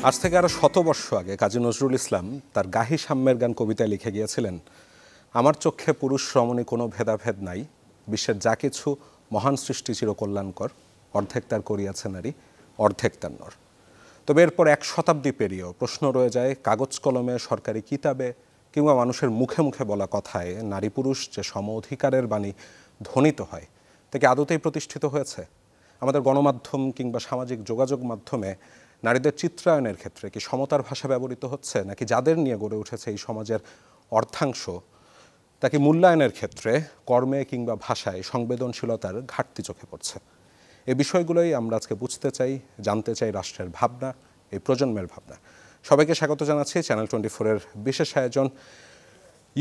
আজ থেকে আরও ১০০ বর্ষ আগে কাজী নজরুল ইসলাম তার গাহি সাম্যের গান কবিতায় লিখে গিয়েছিলেন, আমার চক্ষে পুরুষ রমণী কোনো ভেদাভেদ নাই, বিশ্বের যা কিছু মহান সৃষ্টি চিরকল্যাণকর, অর্ধেক তার করিয়াছে নারী, অর্ধেক তার নর। তবে এরপর ১ শতাব্দী পেরিয়েও প্রশ্ন রয়ে যায়, কাগজ কলমে, সরকারি কিতাবে কিংবা মানুষের মুখে মুখে বলা কথায় নারী পুরুষ যে সম অধিকারের বাণী ধ্বনিত হয়, তা কি আদতেই প্রতিষ্ঠিত হয়েছে? আমাদের গণমাধ্যম কিংবা সামাজিক যোগাযোগ মাধ্যমে নারীদের চিত্রায়নের ক্ষেত্রে কি সমতার ভাষা ব্যবহৃত হচ্ছে, নাকি যাদের নিয়ে গড়ে উঠেছে এই সমাজের অর্ধাংশ তাকে মূল্যায়নের ক্ষেত্রে কর্মে কিংবা ভাষায় সংবেদনশীলতার ঘাটতি চোখে পড়ছে? এই বিষয়গুলোই আমরা আজকে বুঝতে চাই, জানতে চাই রাষ্ট্রের ভাবনা, এই প্রজন্মের ভাবনা। সবাইকে স্বাগত জানাচ্ছি চ্যানেল 24-এর বিশেষ আয়োজন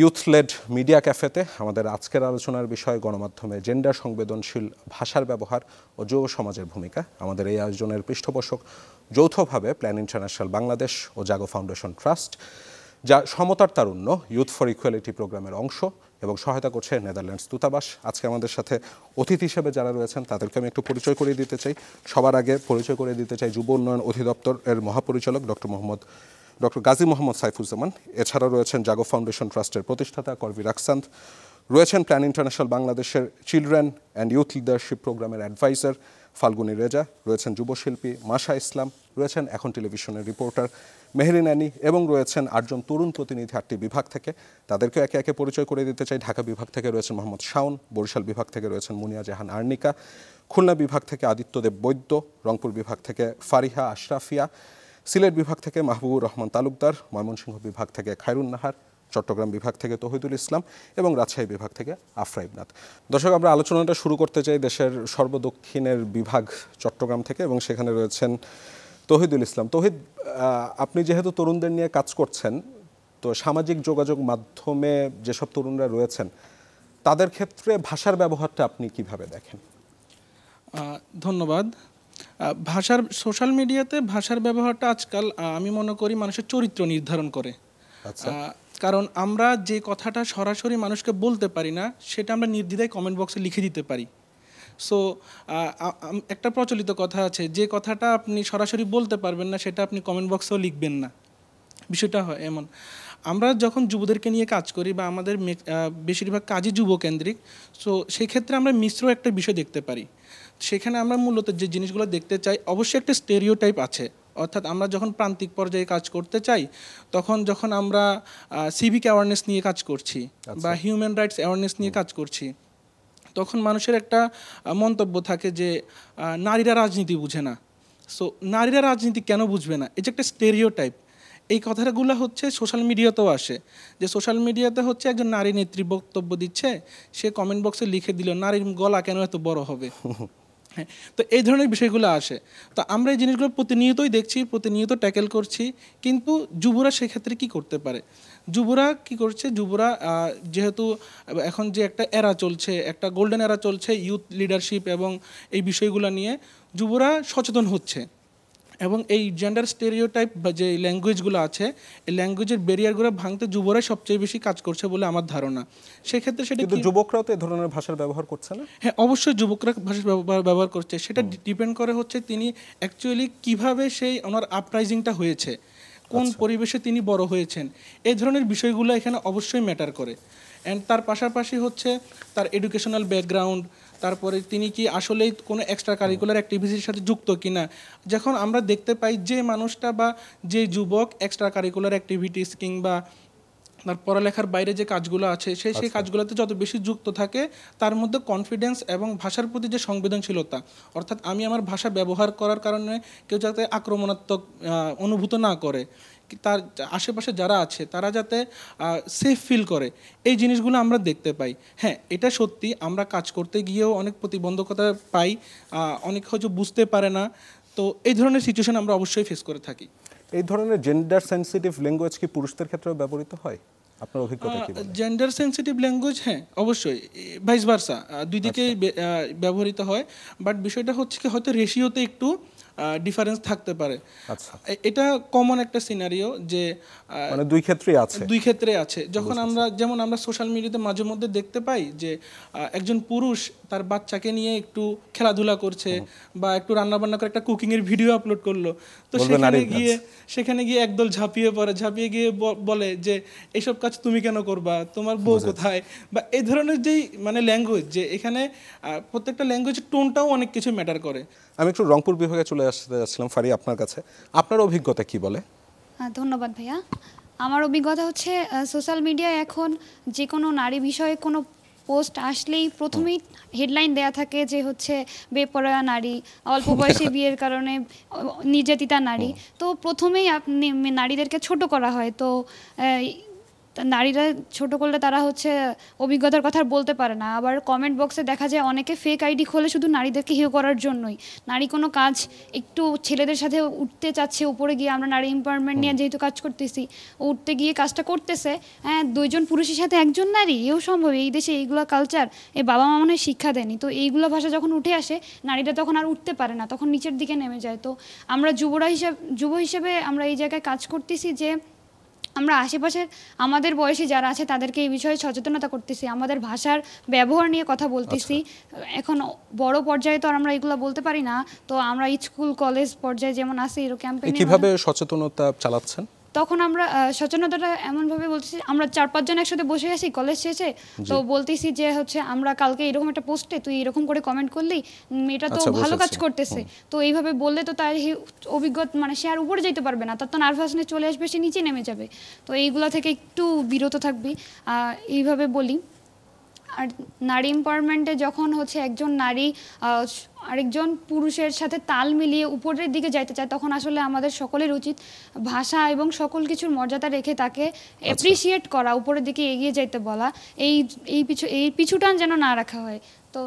ইউথ লেড মিডিয়া ক্যাফেতে। আমাদের আজকের আলোচনার বিষয় গণমাধ্যমে জেন্ডার সংবেদনশীল ভাষার ব্যবহার ও যুব সমাজের ভূমিকা। আমাদের এই আয়োজনের পৃষ্ঠপোষক যৌথভাবে প্ল্যান ইন্টারন্যাশনাল বাংলাদেশ ও জাগো ফাউন্ডেশন ট্রাস্ট, যা সমতার তারুণ্য ইউথ ফর ইকুয়ালিটি প্রোগ্রামের অংশ এবং সহায়তা করছে নেদারল্যান্ডস দূতাবাস। আজকে আমাদের সাথে অতিথি হিসেবে যারা রয়েছেন তাদেরকে আমি একটু পরিচয় করিয়ে দিতে চাই। সবার আগে পরিচয় করিয়ে দিতে চাই যুব উন্নয়ন অধিদপ্তরের মহাপরিচালক ডক্টর গাজী মোহাম্মদ সাইফুজ্জামান। এছাড়া রয়েছেন জাগো ফাউন্ডেশন ট্রাস্টের প্রতিষ্ঠাতা করবীর আকসান্ত, রয়েছেন প্ল্যান ইন্টারন্যাশনাল বাংলাদেশের চিলড্রেন অ্যান্ড ইউথ লিডারশিপ প্রোগ্রামের অ্যাডভাইজার ফাল্গুনী রেজা, রয়েছেন যুবশিল্পী মাশা ইসলাম, রয়েছেন এখন টেলিভিশনের রিপোর্টার মেহরিন আনি এবং রয়েছেন 8 জন তরুণ প্রতিনিধি 8টি বিভাগ থেকে। তাদেরকে একে একে পরিচয় করে দিতে চাই। ঢাকা বিভাগ থেকে রয়েছেন মোহাম্মদ শাওন, বরিশাল বিভাগ থেকে রয়েছেন মুনিয়া জাহান আর্নিকা, খুলনা বিভাগ থেকে আদিত্যদেব বৈদ্য, রংপুর বিভাগ থেকে ফারিহা আশরাফিয়া, সিলেট বিভাগ থেকে মাহবুবুর রহমান তালুকদার, ময়মনসিংহ বিভাগ থেকে খায়রুন নাহার, চট্টগ্রাম বিভাগ থেকে তৌহিদুল ইসলাম এবং রাজশাহী বিভাগ থেকে আফরা ইবনাথ। দর্শক, আমরা আলোচনাটা শুরু করতে চাই দেশের সর্বদক্ষিণের বিভাগ চট্টগ্রাম থেকে এবং সেখানে রয়েছেন তৌহিদুল ইসলাম। তৌহিদ, আপনি যেহেতু তরুণদের নিয়ে কাজ করছেন, তো সামাজিক যোগাযোগ মাধ্যমে যেসব তরুণরা রয়েছেন তাদের ক্ষেত্রে ভাষার ব্যবহারটা আপনি কিভাবে দেখেন? ধন্যবাদ। সোশ্যাল মিডিয়াতে ভাষার ব্যবহারটা আজকাল আমি মনে করি মানুষের চরিত্র নির্ধারণ করে। কারণ আমরা যে কথাটা সরাসরি মানুষকে বলতে পারি না, সেটা আমরা নির্দ্বিধায় কমেন্ট বক্সে লিখে দিতে পারি। সো একটা প্রচলিত কথা আছে, যে কথাটা আপনি সরাসরি বলতে পারবেন না সেটা আপনি কমেন্ট বক্সেও লিখবেন না। বিষয়টা হয় এমন। আমরা যখন যুবদেরকে নিয়ে কাজ করি বা আমাদের বেশিরভাগ কাজই যুবকেন্দ্রিক, সো সেই ক্ষেত্রে আমরা মিশ্র একটা বিষয় দেখতে পারি। সেখানে আমরা মূলত যে জিনিসগুলো দেখতে চাই, অবশ্যই একটা স্টেরিওটাইপ আছে। অর্থাৎ আমরা যখন প্রান্তিক পর্যায়ে কাজ করতে চাই, যখন আমরা সিভিক অ্যাওয়ারনেস নিয়ে কাজ করছি বা হিউম্যান রাইটস অ্যাওয়ারনেস নিয়ে কাজ করছি, তখন মানুষের একটা মন্তব্য থাকে যে নারীরা রাজনীতি বুঝে না। সো নারীরা রাজনীতি কেন বুঝবে না, এই যে একটা স্টেরিওটাইপ, এই কথাগুলো হচ্ছে সোশ্যাল মিডিয়াতেও আসে। যে সোশ্যাল মিডিয়াতে হচ্ছে একজন নারী নেত্রী বক্তব্য দিচ্ছে, সে কমেন্ট বক্সে লিখে দিল নারীর গলা কেন এত বড় হবে। হ্যাঁ, তো এই ধরনের বিষয়গুলো আসে। তো আমরা এই জিনিসগুলো প্রতিনিয়তই দেখছি, প্রতিনিয়ত ট্যাকেল করছি। কিন্তু যুবরা সেক্ষেত্রে কি করতে পারে? যুবরা কি করছে? যুবরা যেহেতু এখন যে একটা এরা চলছে, একটা গোল্ডেন এরা চলছে ইউথ লিডারশিপ এবং এই বিষয়গুলো নিয়ে, যুবরা সচেতন হচ্ছে এবং এই জেন্ডার স্টেরিওটাইপ বা যে ল্যাঙ্গুয়েজগুলো আছে, এই ল্যাঙ্গুয়েজের ব্যারিয়ারগুলো ভাঙতে যুবরাই সবচেয়ে বেশি কাজ করছে বলে আমার ধারণা। সেক্ষেত্রে সেটা কিন্তু যুবকরাও তো এই ধরনের ভাষার ব্যবহার করছে না? হ্যাঁ, অবশ্যই যুবকরা ভাষা ব্যবহার করছে। সেটা ডিপেন্ড করে হচ্ছে তিনি অ্যাকচুয়ালি কিভাবে সেই ওনার আপরাইজিংটা হয়েছে, কোন পরিবেশে তিনি বড় হয়েছেন, এই ধরনের বিষয়গুলো এখানে অবশ্যই ম্যাটার করে। অ্যান্ড তার পাশাপাশি হচ্ছে তার এডুকেশনাল ব্যাকগ্রাউন্ড, তারপরে তিনি কি আসলেই কোনো এক্সট্রা কারিকুলার অ্যাক্টিভিটির সাথে যুক্ত কিনা। যখন আমরা দেখতে পাই যে মানুষটা বা যে যুবক এক্সট্রা কারিকুলার অ্যাক্টিভিটিস কিংবা তার পড়ালেখার বাইরে যে কাজগুলো আছে সেই কাজগুলোতে যত বেশি যুক্ত থাকে, তার মধ্যে কনফিডেন্স এবং ভাষার প্রতি যে সংবেদনশীলতা, অর্থাৎ আমি আমার ভাষা ব্যবহার করার কারণে কেউ যাতে আক্রমণাত্মক অনুভূত না করে, তার আশেপাশে যারা আছে তারা যাতে সেফ ফিল করে, এই জিনিসগুলো আমরা দেখতে পাই। হ্যাঁ, এটা সত্যি, আমরা কাজ করতে গিয়েও অনেক প্রতিবন্ধকতা পাই, অনেক হয়তো বুঝতে পারে না। তো এই ধরনের সিচুয়েশন আমরা অবশ্যই ফেস করে থাকি। এই ধরনের জেন্ডার সেন্সিটিভ ল্যাঙ্গুয়েজ কি পুরুষদের ক্ষেত্রেও ব্যবহৃত হয়? আপনার অভিজ্ঞতা কি বলে? জেন্ডার সেন্সিটিভ ল্যাঙ্গুয়েজ, হ্যাঁ অবশ্যই, ভাইস ভার্সা, দুই দিকেই ব্যবহৃত হয়। বাট বিষয়টা হচ্ছে কি, হয়তো রেশিওতে একটু ডিফারেন্স থাকতে পারে। আচ্ছা, এটা কমন একটা সিনারিও যে মানে দুই ক্ষেত্রেই আছে। দুই ক্ষেত্রে আছে। যখন আমরা সোশ্যাল মিডিয়াতে মাঝে মধ্যে দেখতে পাই যে একজন পুরুষ তার বাচ্চাকে নিয়ে একটু খেলাধুলা করছে বা একটু রান্না বান্না করে একটা কুকিং এর ভিডিও আপলোড করলো, তো সেখানে গিয়ে একদল ঝাঁপিয়ে গিয়ে বলে যে এইসব কাজ তুমি কেন করবা, তোমার বউ কোথায়, বা এই ধরনের যেই মানে ল্যাঙ্গুয়েজ, যে এখানে প্রত্যেকটা ল্যাঙ্গুয়েজের টোনটাও অনেক কিছু ম্যাটার করে। আমি একটু রংপুর বিভাগে চলে আসতে যাচ্ছিলাম ফারি, আপনার কাছে আপনার অভিজ্ঞতা কি বলে? ধন্যবাদ ভাইয়া। আমার অভিজ্ঞতা হচ্ছে সোশ্যাল মিডিয়ায় এখন যে কোনো নারী বিষয়ে কোনো পোস্ট আসলেই প্রথমেই হেডলাইন দেয়া থাকে যে হচ্ছে বেপরোয়া নারী, অল্প বয়সে বিয়ের কারণে নির্যাতিতা নারী। তো প্রথমেই আপনি নারীদেরকে ছোট করা হয়। তো নারীরা ছোট করলে তারা হচ্ছে অভিজ্ঞতার কথা বলতে পারে না। আবার কমেন্ট বক্সে দেখা যায় অনেকে ফেক আইডি খোলে শুধু নারীদেরকে হেয় করার জন্যই। নারী কোনো কাজ একটু ছেলেদের সাথে উঠতে চাচ্ছে উপরে গিয়ে, আমরা নারী এম্পাওয়ারমেন্ট নিয়ে যেহেতু কাজ করতেছি, উঠতে গিয়ে কাজটা করতেছে, হ্যাঁ, দুইজন পুরুষের সাথে একজন নারী, এও সম্ভব? এই দেশে এইগুলো কালচার এই বাবা মা মনে হয় শিক্ষা দেয়নি। তো এইগুলো ভাষা যখন উঠে আসে, নারীরা তখন আর উঠতে পারে না, তখন নিচের দিকে নেমে যায়। তো আমরা যুব হিসেবে আমরা এই জায়গায় কাজ করতেছি যে আমরা আশেপাশের আমাদের বয়সী যারা আছে তাদেরকে এই বিষয়ে সচেতনতা করতেছি, আমাদের ভাষার ব্যবহার নিয়ে কথা বলতেছি। এখন বড় পর্যায়ে তো আর আমরা এগুলো বলতে পারি না, তো আমরা স্কুল কলেজ পর্যায়ে যেমন আছে এরকম ক্যাম্পেইন। কিভাবে সচেতনতা চালাচ্ছেন? তখন আমরা সচেতনতাটা এমনভাবে বলতেছি, আমরা 4-5 জন একসাথে বসে আছি কলেজ শেষে, তো বলতেছি যে হচ্ছে আমরা কালকে এরকম একটা পোস্টে তুই এরকম করে কমেন্ট করলি, মেয়েটা তো ভালো কাজ করতেছে, তো এইভাবে বললে তো তার অভিজ্ঞতা মানে সে আর উপরে যেতে পারবে না, তার তো নার্ভাসনেস চলে আসবে, সে নিচে নেমে যাবে। তো এইগুলো থেকে একটু বিরত থাকবি, এইভাবে বলি। আর নারী এম্পাওয়ারমেন্টে যখন হচ্ছে একজন নারী আরেকজন পুরুষের সাথে তাল মিলিয়ে উপরের দিকে যাইতে চায়, তখন আসলে আমাদের সকলের উচিত ভাষা এবং সকল কিছুর মর্যাদা রেখে তাকে অ্যাপ্রিসিয়েট করা, উপরের দিকে এগিয়ে যাইতে বলা, এই পিছুটান যেন না রাখা হয়। তো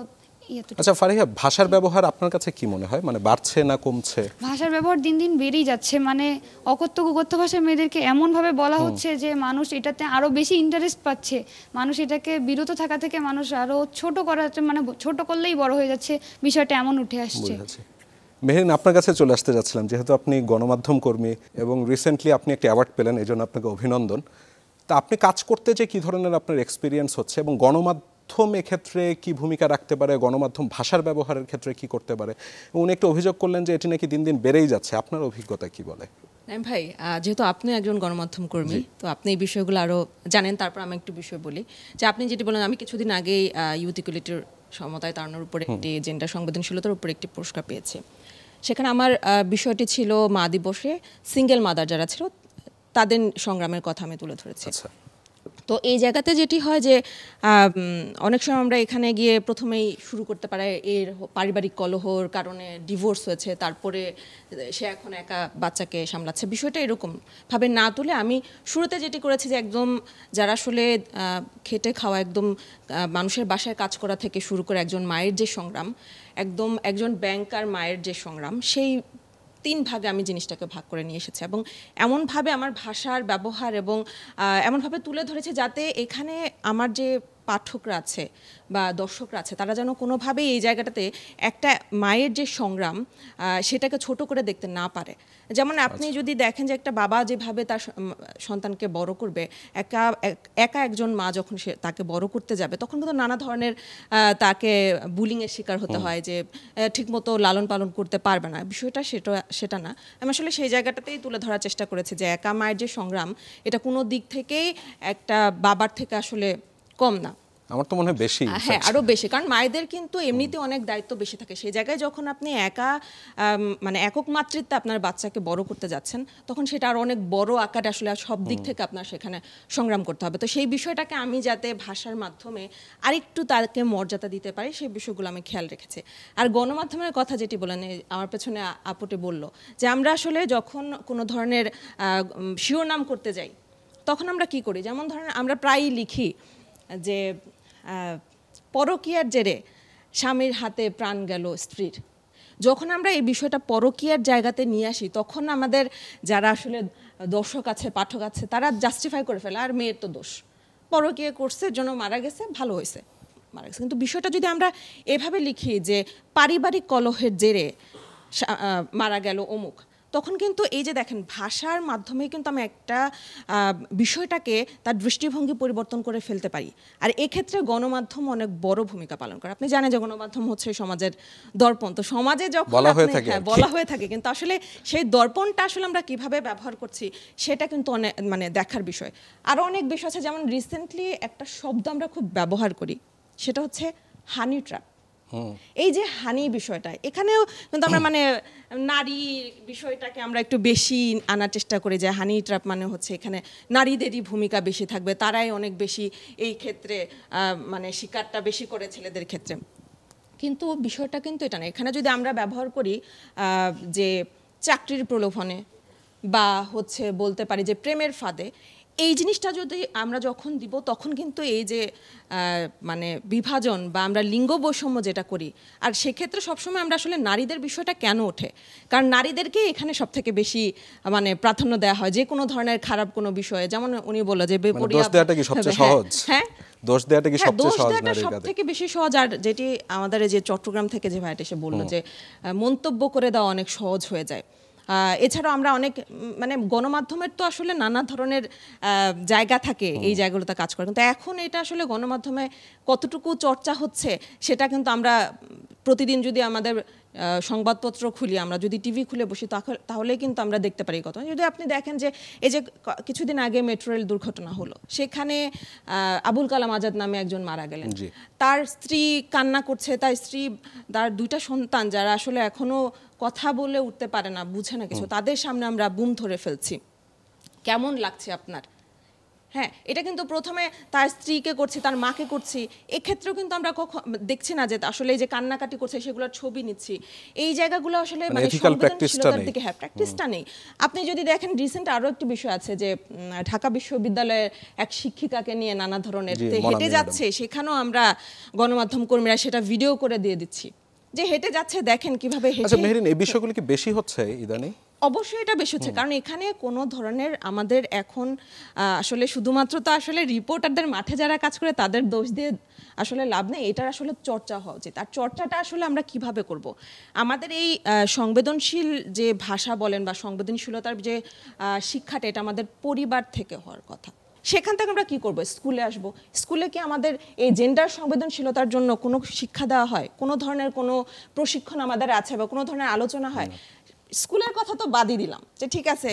আচ্ছা ফারিহা, ভাষার ব্যবহার আপনার কাছে কি মনে হয়, মানে বাড়ছে না কমছে? ভাষার ব্যবহার দিন দিন বেড়েই যাচ্ছে। মানে অকথ্য কুকথ্য ভাষায় মেয়েদেরকে এমনভাবে বলা হচ্ছে যে মানুষ এটাতে আরো বেশি ইন্টারেস্ট পাচ্ছে, মানুষ এটাকে বিরত থাকা থেকে মানুষ আরো ছোট করাতে, মানে ছোট করলেই বড় হয়ে যাচ্ছে, বিষয়টা এমন উঠে আসছে। মেহেরিন, আপনার কাছে চলে আসতে যাচ্ছিলাম, যেহেতু আপনি গণমাধ্যম কর্মী এবং রিসেন্টলি আপনি একটি অ্যাওয়ার্ড পেলেন, এই জন্য আপনাকে অভিনন্দন। তা আপনি কাজ করতে যে কী ধরনের আপনার এক্সপিরিয়েন্স হচ্ছে এবং গণমাধ্যম এক্ষেত্রে কি ভূমিকা রাখতে পারে, গণমাধ্যম ভাষার ব্যবহারের ক্ষেত্রে কি করতে পারে? উনি একটু অভিযোগ করলেন যে এটি নাকি দিন দিন বেড়েই যাচ্ছে, আপনার অভিজ্ঞতা কি বলে? ভাই, যেহেতু আপনি একজন গণমাধ্যম কর্মী, তো আপনি এই বিষয়গুলো আরও জানেন। তারপর আমি একটু বিষয় বলি যে আপনি যেটি বলেন, আমি কিছুদিন আগেই ইউথ ইকুয়ালিটির সমতায় তাড়ানোর উপরে একটি জেন্ডার সংবেদনশীলতার উপরে একটি পুরস্কার পেয়েছি। সেখানে আমার বিষয়টি ছিল মা দিবসে সিঙ্গেল মাদার যারা ছিল তাদের সংগ্রামের কথা আমি তুলে ধরেছি। তো এই জায়গাতে যেটি হয় যে অনেক সময় আমরা এখানে গিয়ে প্রথমেই শুরু করতে পারি এর পারিবারিক কলহর কারণে ডিভোর্স হয়েছে, তারপরে সে এখন একা বাচ্চাকে সামলাচ্ছে, বিষয়টা এরকম ভাবে না তুলে আমি শুরুতে যেটি করেছি যে একদম যারা আসলে খেটে খাওয়া, একদম মানুষের বাসায় কাজ করা থেকে শুরু করে একজন মায়ের যে সংগ্রাম, একদম একজন ব্যাংকার মায়ের যে সংগ্রাম, সেই 3 ভাগে আমি জিনিসটাকে ভাগ করে নিয়ে এসেছি এবং এমনভাবে আমার ভাষার ব্যবহার এবং এমনভাবে তুলে ধরেছে যাতে এখানে আমার যে পাঠকরা আছে বা দর্শকরা আছে তারা যেন কোনোভাবেই এই জায়গাটাতে একটা মায়ের যে সংগ্রাম সেটাকে ছোট করে দেখতে না পারে। যেমন আপনি যদি দেখেন যে একটা বাবা যেভাবে তার সন্তানকে বড় করবে, একা একজন মা যখন সে তাকে বড় করতে যাবে, তখন কিন্তু নানা ধরনের তাকে বুলিংয়ের শিকার হতে হয় যে ঠিকমতো লালন পালন করতে পারবে না। বিষয়টা সেটা না। আমি আসলে সেই জায়গাটাতেই তুলে ধরার চেষ্টা করেছি যে একা মায়ের যে সংগ্রাম, এটা কোনো দিক থেকেই একটা বাবার থেকে আসলে কম না। আমার তো মনে হয় বেশি, হ্যাঁ, আরো বেশি, কারণ মায়েদের কিন্তু এমনিতে অনেক দায়িত্ব বেশি থাকে। সেই জায়গায় যখন আপনি মানে একক মাতৃত্বে আপনার বাচ্চাকে বড় করতে যাচ্ছেন, তখন সেটা আরো অনেক বড় আকারে আসলে সব দিক থেকে আপনার সেখানে সংগ্রাম করতে হবে। তো সেই বিষয়টাকে আমি যাতে ভাষার মাধ্যমে আরেকটু তাকে মর্যাদা দিতে পারি, সেই বিষয়গুলো আমি খেয়াল রেখেছি। আর গণমাধ্যমের কথা যেটি বলেন, আমার পেছনে আপুটে বলল যে আমরা আসলে যখন কোনো ধরনের শিরোনাম করতে যাই, তখন আমরা কি করি, যেমন ধরেন আমরা প্রায়ই লিখি যে পরকীয়ার জেরে স্বামীর হাতে প্রাণ গেল স্ত্রীর। যখন আমরা এই বিষয়টা পরকীয়ার জায়গাতে নিয়ে আসি, তখন আমাদের যারা আসলে দর্শক আছে, পাঠক আছে, তারা জাস্টিফাই করে ফেলে আর মেয়ের তো দোষ, পরকীয়া করছে জন্য মারা গেছে, ভালো হয়েছে মারা গেছে। কিন্তু বিষয়টা যদি আমরা এভাবে লিখি যে পারিবারিক কলহের জেরে মারা গেল অমুক, তখন কিন্তু এই যে দেখেন ভাষার মাধ্যমে কিন্তু আমি একটা বিষয়টাকে তার দৃষ্টিভঙ্গি পরিবর্তন করে ফেলতে পারি। আর এক্ষেত্রে গণমাধ্যম অনেক বড় ভূমিকা পালন করে। আপনি জানেন যে গণমাধ্যম হচ্ছে সমাজের দর্পণ, তো সমাজে যখন বলা হয়ে থাকে কিন্তু আসলে সেই দর্পণটা আসলে আমরা কিভাবে ব্যবহার করছি সেটা কিন্তু অনেক মানে দেখার বিষয়। আরও অনেক বিষয় আছে, যেমন রিসেন্টলি একটা শব্দ আমরা খুব ব্যবহার করি, সেটা হচ্ছে হানি ট্র্যাপ। এই যে হানি বিষয়টা, এখানেও কিন্তু আমরা মানে নারী বিষয়টাকে আমরা একটু বেশি আনার চেষ্টা করি, যে হানি ট্র্যাপ মানে হচ্ছে এখানে নারীদেরই ভূমিকা বেশি থাকবে, তারাই অনেক বেশি এই ক্ষেত্রে মানে শিকারটা বেশি করে ছেলেদের ক্ষেত্রে। কিন্তু বিষয়টা কিন্তু এটা না। এখানে যদি আমরা ব্যবহার করি যে চাকরির প্রলোভনে বা হচ্ছে বলতে পারি যে প্রেমের ফাঁদে, এই জিনিসটা যদি আমরা যখন দিব তখন কিন্তু এই যে মানে বিভাজন বা আমরা লিঙ্গ বৈষম্য যেটা করি, আর সেক্ষেত্রে সবসময় আমরা আসলে নারীদের বিষয়টা কেন ওঠে, কারণ নারীদেরকে এখানে সব থেকে বেশি মানে প্রাধান্য দেওয়া হয় যে কোনো ধরনের খারাপ কোনো বিষয়ে। যেমন উনি বললো যে দোষ দেওয়াটা কি সবচেয়ে সহজ? হ্যাঁ, দোষ দেওয়াটা কি সবচেয়ে সহজ? সব থেকে বেশি সহজ। আর যেটি আমাদের যে চট্টগ্রাম থেকে যে ভাইটা এসে বললো যে মন্তব্য করে দেওয়া অনেক সহজ হয়ে যায়। এছাড়াও আমরা অনেক মানে গণমাধ্যমের তো আসলে নানা ধরনের জায়গা থাকে, এই জায়গাগুলোতে কাজ করে, কিন্তু এখন এটা আসলে গণমাধ্যমে কতটুকু চর্চা হচ্ছে সেটা কিন্তু আমরা প্রতিদিন যদি আমাদের সংবাদপত্র খুলি, আমরা যদি টিভি খুলে বসি তাহলে কিন্তু আমরা দেখতে পারি কত। যদি আপনি দেখেন যে এই যে কিছুদিন আগে মেট্রো রেল দুর্ঘটনা হলো, সেখানে আবুল কালাম আজাদ নামে একজন মারা গেলেন, তার স্ত্রী কান্না করছে, তার স্ত্রী, তার 2টা সন্তান যারা আসলে এখনো কথা বলে উঠতে পারে না, বুঝে না কিছু, তাদের সামনে আমরা বুম ধরে ফেলছি। কেমন লাগছে আপনার? হ্যাঁ, এটা কিন্তু প্রথমে তার স্ত্রীকে করছি, তার মাকে করছি, এক্ষেত্রেও কিন্তু আমরা দেখছি না যে আসলে এই যে কান্নাকাটি করছে সেগুলোর ছবি নিচ্ছি। এই জায়গাগুলো আসলে মানে সংবেদনশীলতার দিকে প্র্যাকটিসটা নেই। আপনি যদি দেখেন রিসেন্ট আরও একটি বিষয় আছে যে ঢাকা বিশ্ববিদ্যালয়ের এক শিক্ষিকাকে নিয়ে নানা ধরনের হেঁটে যাচ্ছে, সেখানেও আমরা গণমাধ্যম কর্মীরা সেটা ভিডিও করে দিয়ে দিচ্ছি যে হেঁটে যাচ্ছে, দেখেন কিভাবে হেঁটে। আচ্ছা মেহরিন, এই বিষয়গুলো কি বেশি হচ্ছে ইদানিং? অবশ্যই এটা বেশি হচ্ছে, কারণ এখানে কোনো ধরনের আমাদের এখন আসলে শুধুমাত্র তো আসলে রিপোর্টারদের মাঠে যারা কাজ করে তাদের দোষ দিয়ে আসলে লাভ নেই, এটার আসলে চর্চা হওয়া উচিত। আর চর্চাটা আসলে আমরা কিভাবে করব? আমাদের এই সংবেদনশীল যে ভাষা বলেন বা সংবেদনশীলতার যে শিক্ষাটা, এটা আমাদের পরিবার থেকে হওয়ার কথা। সেখান থেকে আমরা কি করব? স্কুলে আসব, স্কুলে কি আমাদের এই জেন্ডার সংবেদনশীলতার জন্য কোনো শিক্ষা দেওয়া হয়? কোনো ধরনের কোনো প্রশিক্ষণ আমাদের আছে বা কোনো ধরনের আলোচনা হয়? স্কুলের কথা তো বাদই দিলাম, যে ঠিক আছে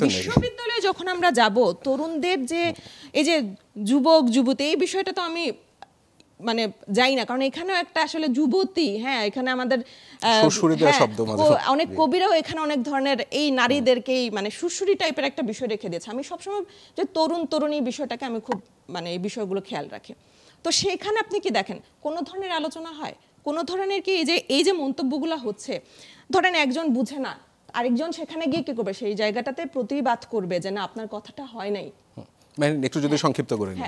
বিশ্ববিদ্যালয়ে যখন আমরা যাব, তরুণদের যে এই যে যুবক যুবতী, এই বিষয়টা তো আমি মানে যাই না, কারণ এখানেও একটা আসলে যুবতী, হ্যাঁ এখানে আমাদের অনেক কবিরাও এখানে অনেক ধরনের এই নারীদেরকেই মানে সুরসুরি টাইপের একটা বিষয় রেখে দিয়েছে। আমি সবসময় যে তরুণ তরুণী বিষয়টাকে আমি খুব মানে এই বিষয়গুলো খেয়াল রাখি। তো সেইখানে আপনি কি দেখেন কোনো ধরনের আলোচনা হয়? কোনো ধরনের কি এই যে মন্তব্যগুলো হচ্ছে, ধরেন একজন বুঝে না, আরেকজন সেখানে গিয়ে কি করবে? সেই জায়গাটাতে প্রতিবাদ করবে যে না আপনার কথাটা হয় নাই। একটু যদি সংক্ষিপ্ত করে নিন।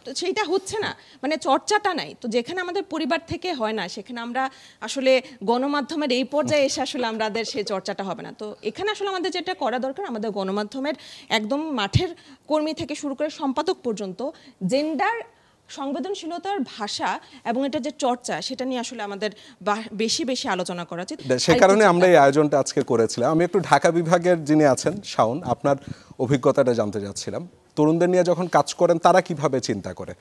তো সেইটা হচ্ছে না, মানে চর্চাটা নাই। তো যেখানে আমাদের পরিবার থেকে হয় না, সেখানে আমরা আসলে গণমাধ্যমের এই পর্যায়ে এসে আসলে আমাদের সেই চর্চাটা হবে না। তো এখানে আসলে আমাদের যেটা করা দরকার, আমাদের গণমাধ্যমের একদম মাঠের কর্মী থেকে শুরু করে সম্পাদক পর্যন্ত জেন্ডার সংবেদনশীলতার ভাষা এবং এটা যে চর্চা, সেটা নিয়ে আসলে আমাদের বেশি বেশি আলোচনা করা উচিত। সেই কারণে আমরা এই আয়োজনটা আজকে করেছিলাম। আমি একটু ঢাকা বিভাগের যিনি আছেন শাওন, আপনার অভিজ্ঞতাটা জানতে চাচ্ছিলাম। তরুণদের নিয়ে যখন কাজ করেন তারা কিভাবে চিন্তা করে?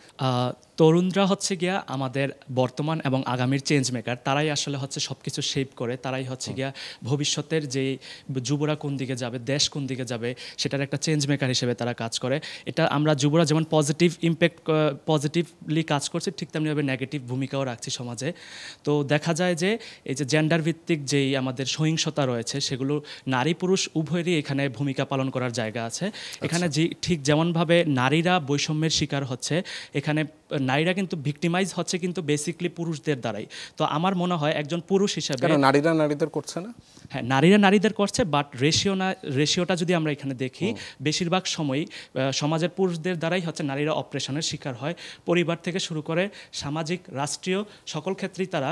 তরুণরা হচ্ছে গিয়া আমাদের বর্তমান এবং আগামীর চেঞ্জ মেকার, তারাই আসলে হচ্ছে সব কিছু শেপ করে, তারাই হচ্ছে গিয়া ভবিষ্যতের যে যুবরা কোন দিকে যাবে, দেশ কোন দিকে যাবে, সেটার একটা চেঞ্জ মেকার হিসেবে তারা কাজ করে। এটা আমরা যুবরা যেমন পজিটিভ ইম্প্যাক্ট, পজিটিভলি কাজ করছে, ঠিক তেমনিভাবে নেগেটিভ ভূমিকাও রাখছি সমাজে। তো দেখা যায় যে এই যে জেন্ডার ভিত্তিক যেই আমাদের সহিংসতা রয়েছে, সেগুলো নারী পুরুষ উভয়েরই এখানে ভূমিকা পালন করার জায়গা আছে। এখানে ঠিক যেমনভাবে নারীরা বৈষম্যের শিকার হচ্ছে, এখানে নারীরা কিন্তু ভিক্টিমাইজ হচ্ছে কিন্তু বেসিকলি পুরুষদের দ্বারাই। তো আমার মনে হয় একজন পুরুষ হিসেবে নারীরা নারীদের করছে না, হ্যাঁ নারীরা নারীদের করছে, বাট রেশিওটা যদি আমরা এখানে দেখি, বেশিরভাগ সময়ই সমাজের পুরুষদের দ্বারাই হচ্ছে নারীরা অপারেশনের শিকার হয়। পরিবার থেকে শুরু করে সামাজিক রাষ্ট্রীয় সকল ক্ষেত্রেই তারা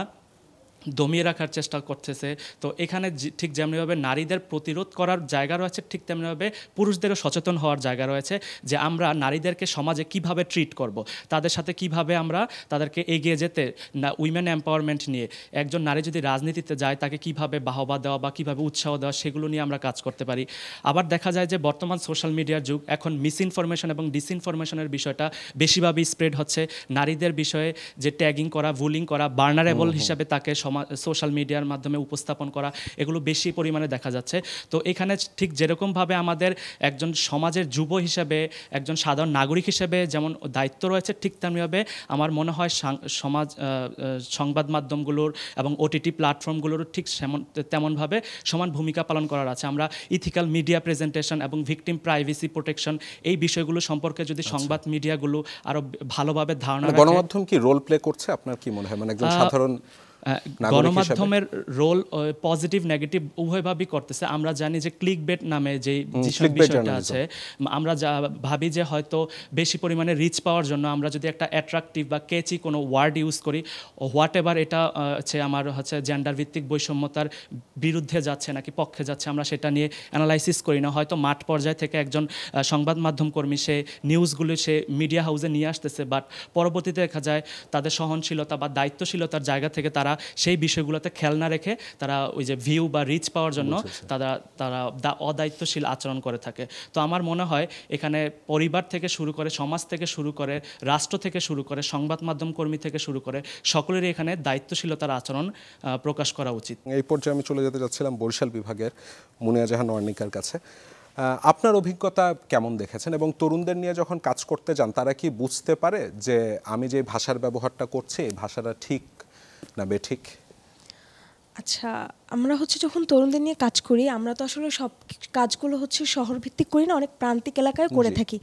দমিয়ে রাখার চেষ্টা করতেছে। তো এখানে ঠিক যেমনিভাবে নারীদের প্রতিরোধ করার জায়গা রয়েছে, ঠিক তেমনিভাবে পুরুষদেরও সচেতন হওয়ার জায়গা রয়েছে যে আমরা নারীদেরকে সমাজে কিভাবে ট্রিট করব, তাদের সাথে কিভাবে আমরা তাদেরকে এগিয়ে যেতে, না উইমেন এম্পাওয়ারমেন্ট নিয়ে একজন নারী যদি রাজনীতিতে যায় তাকে কিভাবে বাহবা দেওয়া বা কিভাবে উৎসাহ দেওয়া, সেগুলো নিয়ে আমরা কাজ করতে পারি। আবার দেখা যায় যে বর্তমান সোশ্যাল মিডিয়ার যুগ, এখন মিসইনফরমেশন এবং ডিসইনফরমেশনের বিষয়টা বেশিভাবে স্প্রেড হচ্ছে। নারীদের বিষয়ে যে ট্যাগিং করা, বুলিং করা, বার্নারেবল হিসাবে তাকে সোশ্যাল মিডিয়ার মাধ্যমে উপস্থাপন করা, এগুলো বেশি পরিমাণে দেখা যাচ্ছে। তো এখানে ঠিক যেরকমভাবে আমাদের একজন সমাজের যুব হিসেবে, একজন সাধারণ নাগরিক হিসেবে যেমন দায়িত্ব রয়েছে, ঠিক তেমনিভাবে আমার মনে হয় সমাজ সংবাদ মাধ্যমগুলোর এবং ওটিটি প্ল্যাটফর্মগুলোর ঠিক তেমনভাবে সমান ভূমিকা পালন করার আছে। আমরা ইথিক্যাল মিডিয়া প্রেজেন্টেশন এবং ভিকটিম প্রাইভেসি প্রোটেকশন, এই বিষয়গুলো সম্পর্কে যদি সংবাদ মিডিয়াগুলো আরও ভালোভাবে ধারণা রাখে। গণমাধ্যম কি রোল প্লে করছে আপনার কি মনে হয়, মানে একজন সাধারণ গণমাধ্যমের রোল পজিটিভ নেগেটিভ উভয়ভাবেই করতেছে। আমরা জানি যে ক্লিক বেট নামে যে বিষয়টা আছে, আমরা যা ভাবি যে হয়তো বেশি পরিমাণে রিচ পাওয়ার জন্য আমরা যদি একটা অ্যাট্রাকটিভ বা কেচি কোনো ওয়ার্ড ইউজ করি, হোয়াট এভার এটা হচ্ছে আমার হচ্ছে জেন্ডার ভিত্তিক বৈষম্যতার বিরুদ্ধে যাচ্ছে নাকি পক্ষে যাচ্ছে, আমরা সেটা নিয়ে অ্যানালাইসিস করি না। হয়তো মাঠ পর্যায় থেকে একজন সংবাদ মাধ্যম কর্মী সে নিউজগুলো সে মিডিয়া হাউসে নিয়ে আসতেছে, বাট পরবর্তীতে দেখা যায় তাদের সহনশীলতা বা দায়িত্বশীলতার জায়গা থেকে তারা সেই বিষয়গুলোতে খেয়াল না রেখে তারা ওই যে ভিউ বা রিচ পাওয়ার জন্য তারা অদায়িত্বশীল আচরণ করে থাকে। তো আমার মনে হয় এখানে পরিবার থেকে শুরু করে, সমাজ থেকে শুরু করে, রাষ্ট্র থেকে শুরু করে, সংবাদ মাধ্যম কর্মী থেকে শুরু করে সকলেরই এখানে দায়িত্বশীলতার আচরণ প্রকাশ করা উচিত। এই পর্যায়ে আমি চলে যেতে যাচ্ছিলাম বরিশাল বিভাগের মুনিয়া জাহান ওয়ার্নিকার কাছে। আপনার অভিজ্ঞতা কেমন দেখেছেন, এবং তরুণদের নিয়ে যখন কাজ করতে যান তারা কি বুঝতে পারে যে আমি যে ভাষার ব্যবহারটা করছি এই ভাষাটা ঠিক না বেঠিক? আচ্ছা, আমরা হচ্ছে যখন তরুণদের নিয়ে কাজ করি, আমরা তো আসলে সব কাজগুলো হচ্ছে শহর ভিত্তিক করি না, অনেক প্রান্তিক এলাকায় করে থাকি।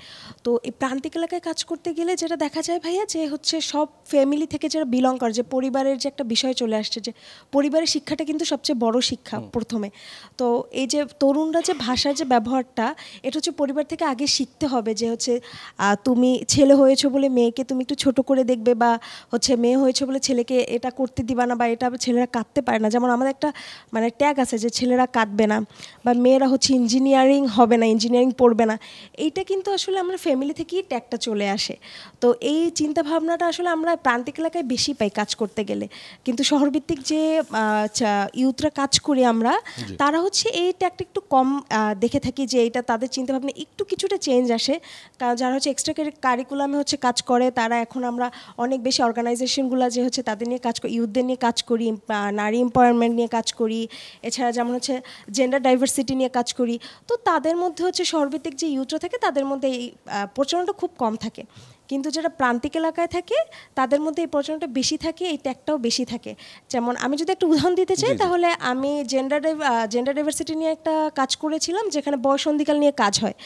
তো এই প্রান্তিক এলাকায় কাজ করতে গেলে যেটা দেখা যায় ভাইয়া, যে হচ্ছে সব ফ্যামিলি থেকে যারা বিলং করে, যে পরিবারের যে একটা বিষয় চলে আসছে, যে পরিবারের শিক্ষাটা কিন্তু সবচেয়ে বড় শিক্ষা প্রথমে। তো এই যে তরুণরা যে ভাষার যে ব্যবহারটা, এটা হচ্ছে পরিবার থেকে আগে শিখতে হবে, যে হচ্ছে তুমি ছেলে হয়েছো বলে মেয়েকে তুমি একটু ছোট করে দেখবে, বা হচ্ছে মেয়ে হয়েছে বলে ছেলেকে এটা করতে দিবা না, বা এটা ছেলেরা কাঁদতে পারে না। যেমন আমাদের একটা মানে ট্যাগ আছে যে ছেলেরা কাঁদবে না, বা মেয়েরা হচ্ছে ইঞ্জিনিয়ারিং হবে না, ইঞ্জিনিয়ারিং পড়বে না। এইটা কিন্তু আসলে আমরা ফ্যামিলি থেকেই ট্যাগটা চলে আসে। তো এই চিন্তা ভাবনাটা আসলে আমরা প্রান্তিক এলাকায় বেশি পাই কাজ করতে গেলে, কিন্তু শহরভিত্তিক যে ইউথরা কাজ করি আমরা, তারা হচ্ছে এই ট্যাগটা একটু কম দেখে থাকি, যে এইটা তাদের চিন্তা ভাবনা একটু কিছুটা চেঞ্জ আসে। কারণ যারা হচ্ছে এক্সট্রা কারিকুলামে হচ্ছে কাজ করে, তারা এখন আমরা অনেক বেশি অর্গানাইজেশনগুলো যে হচ্ছে তাদের নিয়ে কাজ করি, ইউথদের নিয়ে কাজ করি, নারী এম্পাওয়ারমেন্ট নিয়ে কাজ করি, এছাড়া যেমন হচ্ছে জেন্ডার ডাইভার্সিটি নিয়ে কাজ করি। তো তাদের মধ্যে হচ্ছে শহরভিত্তিক যে ইউথরা থাকে তাদের মধ্যে এই প্রচলনটা খুব কম থাকে, কিন্তু যারা প্রান্তিক এলাকায় থাকে তাদের মধ্যে এই প্রচলনটা বেশি থাকে, এই ট্যাগটাও বেশি থাকে। যেমন আমি যদি একটা উদাহরণ দিতে চাই, তাহলে আমি জেন্ডার ডাইভার্সিটি নিয়ে একটা কাজ করেছিলাম, যেখানে বয়সন্ধিকাল নিয়ে কাজ হয়।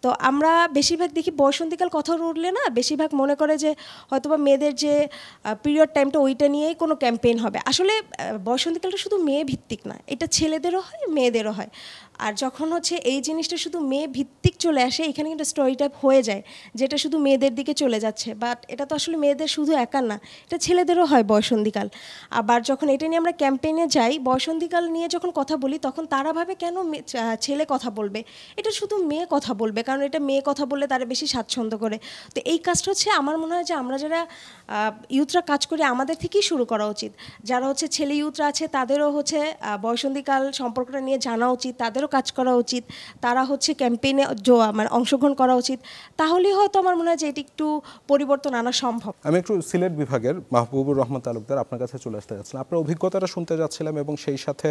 তো আমরা বেশিরভাগ দেখি বয়সন্ধিকাল কথা উঠলে না, বেশিরভাগ মনে করে যে হয়তোবা মেয়েদের যে পিরিয়ড টাইমটা ওইটা নিয়েই কোনো ক্যাম্পেইন হবে। আসলে বয়সন্ধিকালটা শুধু মেয়ে ভিত্তিক না, এটা ছেলেদেরও হয়, মেয়েদেরও হয়। আর যখন হচ্ছে এই জিনিসটা শুধু মেয়ে ভিত্তিক চলে আসে, এখানে কিন্তু স্টোরি টাইপ হয়ে যায়, যেটা শুধু মেয়েদের দিকে চলে যাচ্ছে। বাট এটা তো আসলে মেয়েদের শুধু একা না, এটা ছেলেদেরও হয় বয়সন্ধিকাল। আবার যখন এটা নিয়ে আমরা ক্যাম্পেইনে যাই, বয়সন্ধিকাল নিয়ে যখন কথা বলি, তখন তারা ভাবে কেন ছেলে কথা বলবে, এটা শুধু মেয়ে কথা বলবে, কারণ এটা মেয়ে কথা বললে তারা বেশি স্বাচ্ছন্দ্য করে। তো এই কাজটা হচ্ছে আমার মনে হয় যে আমরা যারা ইউথরা কাজ করি আমাদের থেকেই শুরু করা উচিত। যারা হচ্ছে ছেলে ইউথরা আছে তাদেরও হচ্ছে বয়সন্ধিকাল সম্পর্কটা নিয়ে জানা উচিত, তাদেরও কাজ করা উচিত, তারা হচ্ছে ক্যাম্পেইনে মানে অংশগ্রহণ করা উচিত। তাহলেই হয়তো আমার মনে হয় যে এটি একটু পরিবর্তন আনা সম্ভব। আমি একটু সিলেট বিভাগের মাহবুবুর রহমান তালুকদার আপনার কাছে চলে আসতে যাচ্ছিলাম, আপনার অভিজ্ঞতাটা শুনতে যাচ্ছিলাম, এবং সেই সাথে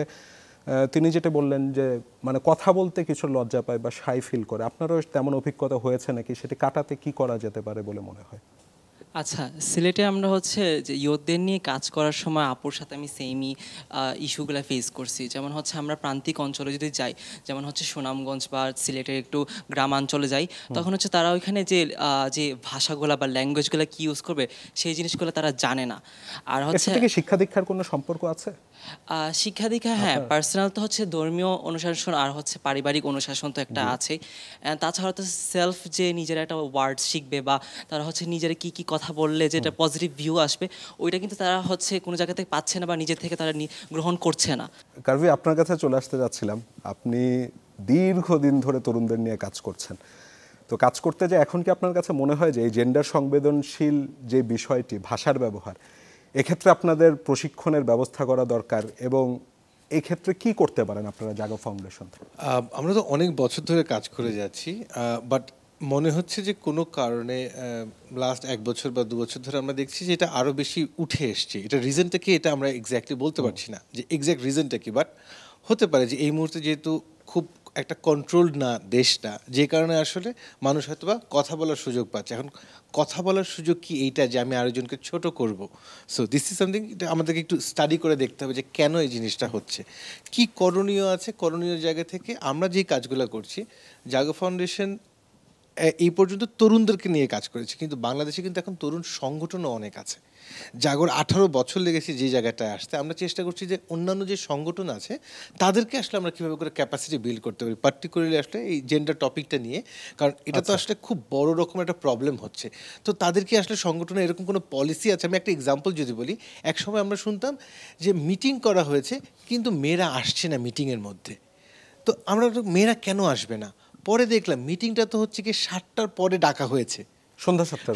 তিনি যেটা বললেন যে মানে কথা বলতে কিছু লজ্জা পায় বা শাই ফিল করে, আপনারও তেমন অভিজ্ঞতা হয়েছে নাকি? সেটি কাটাতে কি করা যেতে পারে বলে মনে হয়? আচ্ছা, সিলেটে আমরা হচ্ছে যে ইয়ুথদের নিয়ে কাজ করার সময় আপুর সাথে আমি সেমই ইস্যুগুলো ফেস করছি। যেমন হচ্ছে আমরা প্রান্তিক অঞ্চলে যদি যাই, যেমন হচ্ছে সুনামগঞ্জ বা সিলেটের একটু গ্রামাঞ্চলে যাই, তখন হচ্ছে তারা ওইখানে যে ভাষাগুলো বা ল্যাঙ্গুয়েজগুলো কি ইউজ করবে সেই জিনিসগুলো তারা জানে না। আর হচ্ছে শিক্ষা দীক্ষার কোনো সম্পর্ক আছে? শিক্ষা দীক্ষা হ্যাঁ পার্সোনাল তো হচ্ছে ধর্মীয় অনুশাসন আর হচ্ছে পারিবারিক অনুশাসন তো একটা আছে। তাছাড়া তো সেলফ যে নিজের একটা ওয়ার্ড শিখবে বা তারা হচ্ছে নিজের কি কি কথা বললে যেটা পজিটিভ ভিউ আসবে ওইটা কিন্তু তারা হচ্ছে কোনো জায়গা থেকে পাচ্ছে না বা নিজের থেকে তারা গ্রহণ করছে না। কারভি, আপনার কাছে চলে আসতে যাচ্ছিলাম। আপনি দীর্ঘদিন ধরে তরুণদের নিয়ে কাজ করছেন, তো কাজ করতে যে এখন কি আপনার কাছে মনে হয় যে এই জেন্ডার সংবেদনশীল যে বিষয়টি ভাষার ব্যবহার, এক্ষেত্রে আপনাদের প্রশিক্ষণের ব্যবস্থা করা দরকার, এবং এই ক্ষেত্রে কি করতে পারেন আপনারা জাগো ফাউন্ডেশন? আমরা তো অনেক বছর ধরে কাজ করে যাচ্ছি, বাট মনে হচ্ছে যে কোনো কারণে লাস্ট 1 বছর বা 2 বছর ধরে আমরা দেখছি যে এটা আরও বেশি উঠে এসছে। এটা রিজনটা কি এটা আমরা এক্স্যাক্টলি বলতে পারছি না যে এক্স্যাক্ট রিজনটা কি, বাট হতে পারে যে এই মুহূর্তে যেহেতু খুব একটা কন্ট্রোলড না দেশটা, যে কারণে আসলে মানুষ হয়তো বা কথা বলার সুযোগ পাচ্ছে। এখন কথা বলার সুযোগ কি এইটা যে আমি আরেকজনকে ছোট করব? সো দিস ইজ সামথিং, এটা আমাদেরকে একটু স্টাডি করে দেখতে হবে যে কেন এই জিনিসটা হচ্ছে, কি করণীয় আছে। করণীয় জায়গা থেকে আমরা যে কাজগুলো করছি, জাগো ফাউন্ডেশন এই পর্যন্ত তরুণদেরকে নিয়ে কাজ করেছে, কিন্তু বাংলাদেশে কিন্তু এখন তরুণ সংগঠনও অনেক আছে। জাগর 18 বছর লেগেছে যে জায়গাটায় আসতে। আমরা চেষ্টা করছি যে অন্যান্য যে সংগঠন আছে তাদেরকে আসলে আমরা কীভাবে করে ক্যাপাসিটি বিল্ড করতে পারি, পার্টিকুলারলি আসলে এই জেন্ডার টপিকটা নিয়ে, কারণ এটা তো আসলে খুব বড় রকম একটা প্রবলেম হচ্ছে। তো তাদেরকে আসলে সংগঠনে এরকম কোনো পলিসি আছে? আমি একটা এক্সাম্পল যদি বলি, একসময় আমরা শুনতাম যে মিটিং করা হয়েছে কিন্তু মেয়েরা আসছে না মিটিংয়ের মধ্যে। তো আমরা মেয়েরা কেন আসবে না? পরে দেখলাম মিটিংটা তো হচ্ছে কি 7টার পরে ডাকা হয়েছে,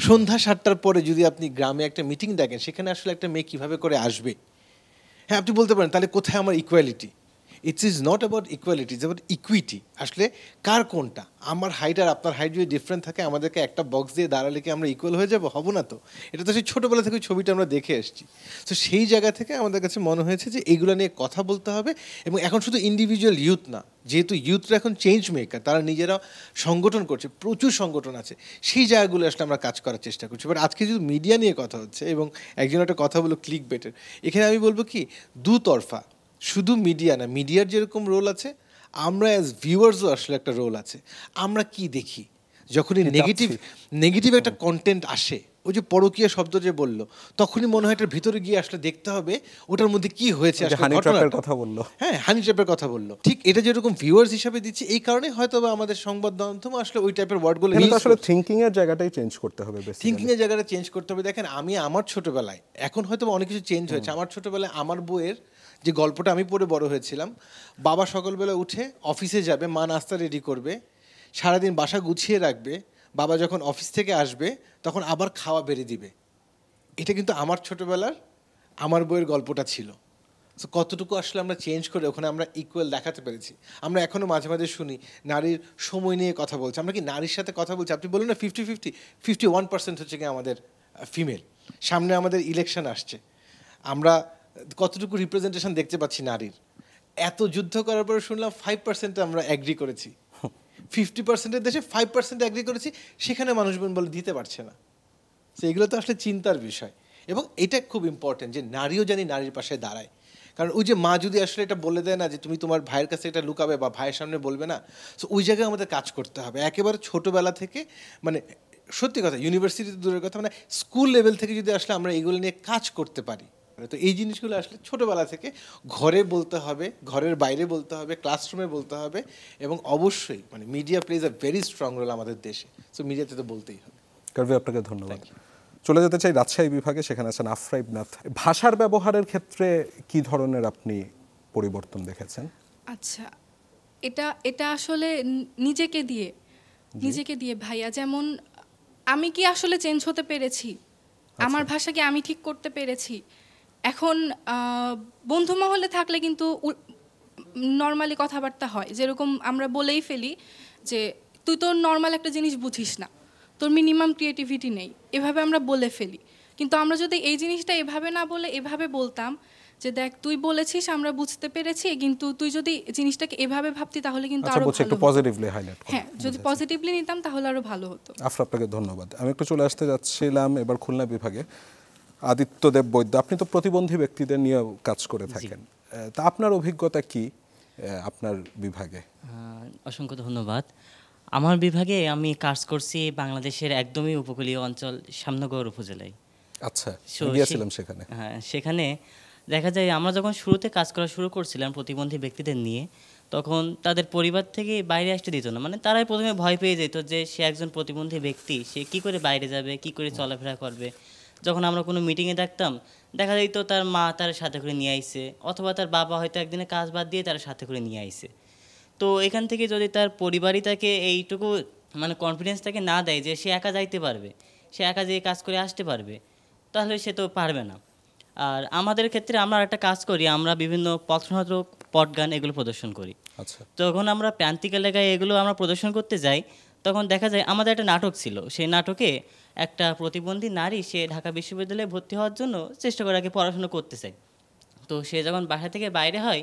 সন্ধ্যা 7টার পরে যদি আপনি গ্রামে একটা মিটিং ডাকেন, সেখানে আসলে একটা মেয়ে কীভাবে করে আসবে? হ্যাঁ, আপনি বলতে পারেন তাহলে কোথায় আমার equality? It's is not about equality, it's about equity. আসলে কার কোনটা? আমার হাইট আর আপনার হাইট যদি ডিফারেন্ট থাকে, আমাদেরকে একটা বক্স দিয়ে দাঁড়ালে কি আমরা ইকুয়াল হয়ে যাবো? হব না তো। এটা তো সেই ছোটোবেলা থেকে ছবিটা আমরা দেখে এসেছি। তো সেই জায়গা থেকে আমাদের কাছে মনে হয়েছে যে এইগুলো নিয়ে কথা বলতে হবে। এবং এখন শুধু ইন্ডিভিজুয়াল ইউথ না, যেহেতু ইউথরা এখন চেঞ্জ মেকার, তারা নিজেরা সংগঠন করছে, প্রচুর সংগঠন আছে, সেই জায়গাগুলো আসলে আমরা কাজ করার চেষ্টা করছি। বাট আজকে যদি মিডিয়া নিয়ে কথা হচ্ছে এবং একজন একটা কথা বলো ক্লিক বেটের, এখানে আমি বলবো কি দুতরফা, শুধু মিডিয়া না, মিডিয়ার যেরকম রোল আছে, আমরা অ্যাজ ভিউয়ার্সও আসলে একটা রোল আছে। আমরা কি দেখি যখনই নেগেটিভ একটা কন্টেন্ট আসে, ওই যে পরকীয়া শব্দ যে বললো, তখনই মনে হয় এটার ভিতরে গিয়ে আসলে দেখতে হবে ওটার মধ্যে কি হয়েছে। হানি ট্র্যাপের কথা বললো, হ্যাঁ, হানি ট্র্যাপের কথা বললো। ঠিক এটা যেরকম ভিউয়ার্স হিসাবে দিচ্ছে, এই কারণে হয়তো আমাদের সংবাদ মাধ্যম আসলে ওই টাইপের ওয়ার্ডগুলো আসলে থিঙ্কিং এর জায়গাটাই চেঞ্জ করতে হবে, থিঙ্কিং এর জায়গাটা চেঞ্জ করতে হবে। দেখেন, আমি আমার ছোটবেলায়, এখন হয়তো অনেক কিছু চেঞ্জ হয়েছে, আমার ছোটবেলায় আমার বইয়ের যে গল্পটা আমি পড়ে বড় হয়েছিলাম, বাবা সকালবেলা উঠে অফিসে যাবে, মা নাস্তা রেডি করবে, সারাদিন বাসা গুছিয়ে রাখবে, বাবা যখন অফিস থেকে আসবে তখন আবার খাওয়া বেড়ে দিবে। এটা কিন্তু আমার ছোটবেলার আমার বইয়ের গল্পটা ছিল। সো কতটুকু আসলে আমরা চেঞ্জ করে ওখানে আমরা ইকুয়াল দেখাতে পেরেছি। আমরা এখনও মাঝে মাঝে শুনি নারীর সময় নিয়ে কথা বলছে, আমরা কি নারীর সাথে কথা বলছি? আপনি বলুন না 50-50, 51% হচ্ছে কি আমাদের ফিমেল। সামনে আমাদের ইলেকশন আসছে, আমরা কতটুকু রিপ্রেজেন্টেশন দেখতে পাচ্ছি নারীর? এত যুদ্ধ করার পরে শুনলাম 5% আমরা অ্যাগ্রি করেছি, 50%-এর দেশে 5% অ্যাগ্রি করেছি, সেখানে মানুষজন বলে দিতে পারছে না। তো এগুলো তো আসলে চিন্তার বিষয়, এবং এটা খুব ইম্পর্টেন্ট যে নারীও জানি নারীর পাশে দাঁড়ায়। কারণ ওই যে মা যদি আসলে এটা বলে দেয় না যে তুমি তোমার ভাইয়ের কাছে এটা লুকাবে বা ভাইয়ের সামনে বলবে না, সো ওই জায়গায় আমাদের কাজ করতে হবে একেবারে ছোটোবেলা থেকে। মানে সত্যি কথা, ইউনিভার্সিটি দূরের কথা, মানে স্কুল লেভেল থেকে যদি আসলে আমরা এগুলো নিয়ে কাজ করতে পারি, তো এই জিনিসগুলো আসলে ছোটোবেলা থেকে ঘরে বলতে হবে, ঘরের বাইরে বলতে হবে, ক্লাসরুমে বলতে হবে, এবং অবশ্যই মানে media plays a very strong role আমাদের দেশে। সো মিডিয়াতে তো বলতেই হবে। কারভি, আপনাকে ধন্যবাদ। চলে যেতে চাই রাজশাহী বিভাগে, সেখানে আছেন আফরা ইবনাথ। ভাষার ব্যবহারের ক্ষেত্রে কি ধরনের আপনি পরিবর্তন দেখেছেন? আচ্ছা, এটা আসলে নিজেকে দিয়ে ভাইয়া, যেমন আমি কি আসলে চেঞ্জ হতে পেরেছি? আমার ভাষাকে আমি ঠিক করতে পেরেছি? এখন বন্ধু মহলে থাকলে কিন্তু নর্মালি কথাবার্তা হয়, যেরকম আমরা বলেই ফেলি যে তুই তো নর্মাল একটা জিনিস বুঝিস না, তোর মিনিমাম ক্রিয়েটিভিটি নেই, এভাবে আমরা বলে ফেলি। কিন্তু আমরা যদি এই জিনিসটা এভাবে না বলে এভাবে বলতাম যে দেখ তুই বলেছিস, আমরা বুঝতে পেরেছি, কিন্তু তুই যদি জিনিসটাকে এভাবে ভাবতি তাহলে কিন্তু আরো ভালো হতো। পজিটিভলি হাইলাইট করুন। হ্যাঁ, যদি পজিটিভলি নিতাম তাহলে আরো ভালো হতো। আফরা, আপনাকে ধন্যবাদ। আমি একটু চলে আসতে যাচ্ছিলাম এবার খুলনা বিভাগে। আদিত্যদেব বৈদ্য, আপনি তো প্রতিবন্ধী ব্যক্তিদের নিয়ে কাজ করে থাকেন, তা আপনার অভিজ্ঞতা কি আপনার বিভাগে? অসংখ্য ধন্যবাদ। আমার বিভাগে আমি কাজ করছি বাংলাদেশের একদমই উপকূলীয় অঞ্চল শ্যামনগর উপজেলায়। আচ্ছা, গিয়েছিলাম সেখানে। হ্যাঁ, সেখানে দেখা যায় আমরা যখন শুরুতে কাজ করা শুরু করছিলাম প্রতিবন্ধী ব্যক্তিদের নিয়ে, তখন তাদের পরিবার থেকে বাইরে আসতে দিত না। মানে তারাই প্রথমে ভয় পেয়ে যেত যে সে একজন প্রতিবন্ধী ব্যক্তি, সে কি করে বাইরে যাবে, কি করে চলাফেরা করবে। যখন আমরা কোনো মিটিংয়ে দেখতাম, দেখা যেত তার মা তার সাথে করে নিয়ে আইছে, অথবা তার বাবা হয়তো একদিনে কাজ বাদ দিয়ে তার সাথে করে নিয়ে আইছে। তো এখান থেকে যদি তার পরিবারই তাকে এইটুকু মানে কনফিডেন্স তাকে না দেয় যে সে একা যাইতে পারবে, সে একা যেয়ে কাজ করে আসতে পারবে, তাহলে সে তো পারবে না। আর আমাদের ক্ষেত্রে আমরা একটা কাজ করি, আমরা বিভিন্ন পথনাটক, পটগান এগুলো প্রদর্শন করি। আচ্ছা, যখন আমরা প্রান্তিক এলাকায় এগুলো আমরা প্রদর্শন করতে যাই, তখন দেখা যায় আমাদের একটা নাটক ছিল, সেই নাটকে একটা প্রতিবন্ধী নারী সে ঢাকা বিশ্ববিদ্যালয়ে ভর্তি হওয়ার জন্য চেষ্টা করে, আগে পড়াশোনা করতে চায়। তো সে যখন বাসা থেকে বাইরে হয়,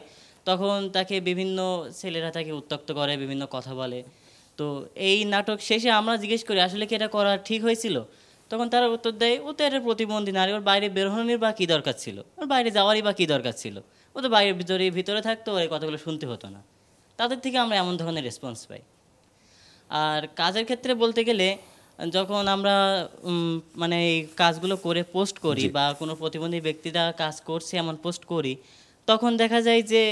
তখন তাকে বিভিন্ন ছেলেরা তাকে উত্ত্যক্ত করে, বিভিন্ন কথা বলে। তো এই নাটক শেষে আমরা জিজ্ঞেস করি আসলে কি এটা করা ঠিক হয়েছিল? তখন তারা উত্তর দেয়, ও তো একটা প্রতিবন্ধী নারী, ওর বাইরে বের হওয়ার বা কী দরকার ছিল, ওর বাইরে যাওয়ারই বা কী দরকার ছিল, ও তো বাইরের ভিতরে থাকতো, ওর এই কথাগুলো শুনতে হতো না। তাদের থেকে আমরা এমন ধরনের রেসপন্স পাই। আর কাজের ক্ষেত্রে বলতে গেলে, যখন আমরা মানে এই কাজগুলো করে পোস্ট করি বা কোনো প্রতিবন্ধী ব্যক্তিরা কাজ করছে এমন পোস্ট করি, তখন দেখা যায় যে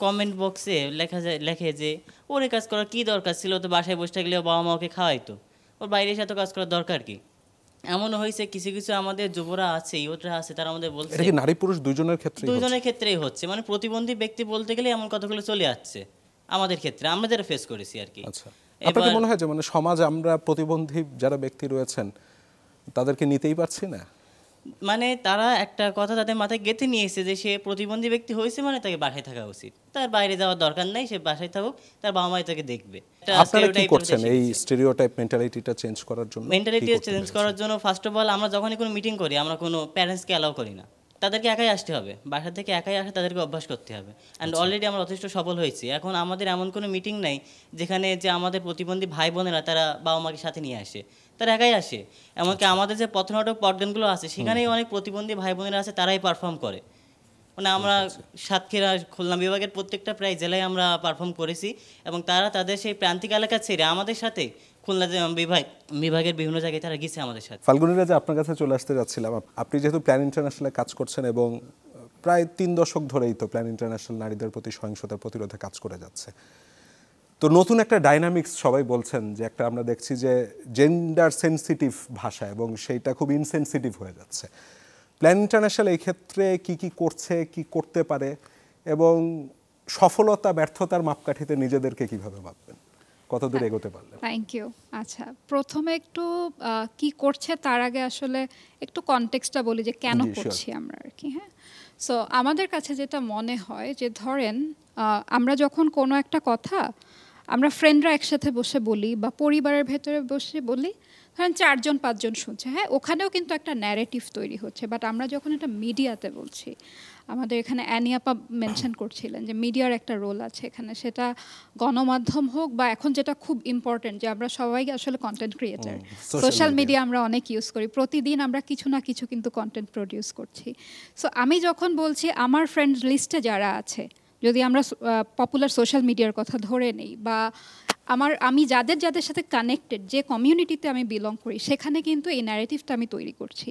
কমেন্ট বক্সে লেখে যে ওর এই কাজ করার কী দরকার ছিল, তো বাসায় বসে থাকলে বাবা মা ওকে খাওয়াইতো, ওর বাইরে এসে এত কাজ করার দরকার কি। এমনও হয়েছে কিছু কিছু আমাদের যুবরা আছে, ইউথরা আছে, তারা আমাদের বলছে, এটা কি নারী পুরুষ দুজনের ক্ষেত্রেই হচ্ছে, মানে প্রতিবন্ধী ব্যক্তি বলতে গেলে এমন কথাগুলো চলে আসছে আমাদের ক্ষেত্রে, আমরা যারা ফেস করেছি আর কি। আচ্ছা, আপনার কি মনে হয় যে মানে সমাজ আমরা প্রতিবন্ধী যারা ব্যক্তি রয়েছেন তাদেরকে নিতেই পারছি না? মানে তারা একটা কথা তাদের মাথায় গেঁথে নিয়েছে যে সে প্রতিবন্ধী ব্যক্তি হয়েছে মানে তাকে বাসায় থাকা উচিত, তার বাইরে যাওয়ার দরকার নাই, সে বাসায় থাকুক, তার বাবা মাই তাকে দেখবে। আপনারা কি করছেন এই স্টেরিওটাইপ মেন্টালিটিটা চেঞ্জ করার জন্য? ফার্স্ট অফ অল আমরা যখনই কোনো মিটিং করি, আমরা কোনো প্যারেন্টসকে অ্যালাউ করি না, তাদেরকে একাই আসতে হবে, বাসা থেকে একাই আসে, তাদেরকে অভ্যাস করতে হবে। অ্যান্ড অলরেডি আমরা যথেষ্ট সফল হয়েছি। এখন আমাদের এমন কোনো মিটিং নাই যেখানে যে আমাদের প্রতিবন্ধী ভাই বোনেরা তারা বাবা মাকে সাথে নিয়ে আসে, তারা একাই আসে। এমনকি আমাদের যে পথনাটক পটগানগুলো আছে, সেখানেই অনেক প্রতিবন্ধী ভাই বোনেরা আছে, তারাই পারফর্ম করে। মানে আমরা সাতক্ষীরা, খুলনা বিভাগের প্রত্যেকটা প্রায় জেলায় আমরা পারফর্ম করেছি, এবং তারা তাদের সেই প্রান্তিক এলাকা ছেড়ে আমাদের সাথে খুলনা বিভাগের বিভিন্ন জায়গায় তারা গেছে আমাদের সাথে। ফাল্গুনীরা, যে আপনার কাছে চলে আসতে যাচ্ছিলাম, আপনি যেহেতু প্ল্যান ইন্টারন্যাশনালে কাজ করছেন এবং প্রায় 3 দশক ধরেই তো প্ল্যান ইন্টারন্যাশনাল নারীদের প্রতি সহিংসতা প্রতিরোধে কাজ করে যাচ্ছে, তো নতুন একটা ডাইনামিক্স সবাই বলছেন যে একটা আমরা দেখছি যে জেন্ডার সেন্সিটিভ ভাষা, এবং সেইটা খুব ইনসেনসিটিভ হয়ে যাচ্ছে। প্ল্যান ইন্টারন্যাশনাল এই ক্ষেত্রে কি করছে, কি করতে পারে, এবং সফলতা ব্যর্থতার মাপকাঠিতে নিজেদেরকে কিভাবে ভাববেন, কতদূর এগোতে পারলেন? Thank you. আচ্ছা, প্রথমে একটু কি করছে তার আগে আসলে একটু কনটেক্সটটা বলি যে কেন করছি আমরা আর কি। হ্যাঁ, সো আমাদের কাছে যেটা মনে হয় যে ধরেন আমরা যখন কোনো একটা কথা আমরা ফ্রেন্ডরা একসাথে বসে বলি বা পরিবারের ভেতরে বসে বলি, ধরেন 4-5 জন শুনছে, হ্যাঁ, ওখানেও কিন্তু একটা ন্যারেটিভ তৈরি হচ্ছে। বাট আমরা যখন এটা মিডিয়াতে বলছি, আমাদের এখানে অ্যানিয়াপা মেনশন করছিলেন যে মিডিয়ার একটা রোল আছে এখানে, সেটা গণমাধ্যম হোক বা এখন যেটা খুব ইম্পর্টেন্ট যে আমরা সবাই আসলে কন্টেন্ট ক্রিয়েটার, সোশ্যাল মিডিয়া আমরা অনেক ইউজ করি, প্রতিদিন আমরা কিছু না কিছু কিন্তু কন্টেন্ট প্রডিউস করছি। সো আমি যখন বলছি আমার ফ্রেন্ড লিস্টে যারা আছে, যদি আমরা পপুলার সোশ্যাল মিডিয়ার কথা ধরে নেই, বা আমি যাদের সাথে কানেক্টেড, যে কমিউনিটিতে আমি বিলং করি, সেখানে কিন্তু এই ন্যারেটিভটা আমি তৈরি করছি।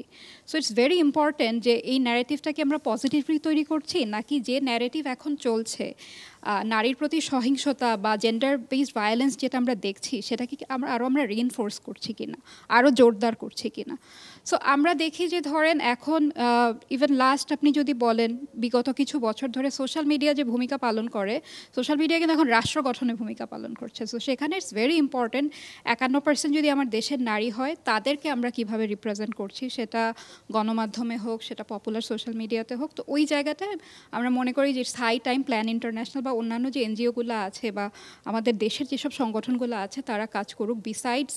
সো ইটস ভেরি ইম্পর্ট্যান্ট যে এই ন্যারেটিভটাকে আমরা পজিটিভলি তৈরি করছি, নাকি যে ন্যারেটিভ এখন চলছে নারীর প্রতি সহিংসতা বা জেন্ডার বেসড ভায়োলেন্স যেটা আমরা দেখছি, সেটাকে আমরা রিইনফোর্স করছি কিনা, আরও জোরদার করছি কিনা। সো আমরা দেখি যে ধরেন এখন ইভেন লাস্ট আপনি যদি বলেন বিগত কিছু বছর ধরে সোশ্যাল মিডিয়া যে ভূমিকা পালন করে, সোশ্যাল মিডিয়া কিন্তু এখন রাষ্ট্র গঠনে ভূমিকা পালন করছে। সো সেখানে ইটস ভেরি ইম্পর্টেন্ট 51% যদি আমার দেশের নারী হয়, তাদেরকে আমরা কিভাবে রিপ্রেজেন্ট করছি, সেটা গণমাধ্যমে হোক, সেটা পপুলার সোশ্যাল মিডিয়াতে হোক। তো ওই জায়গাটায় আমরা মনে করি যে it's high time plan international বা অন্যান্য যে এনজিওগুলো আছে বা আমাদের দেশের যেসব সংগঠনগুলো আছে তারা কাজ করুক, বিসাইডস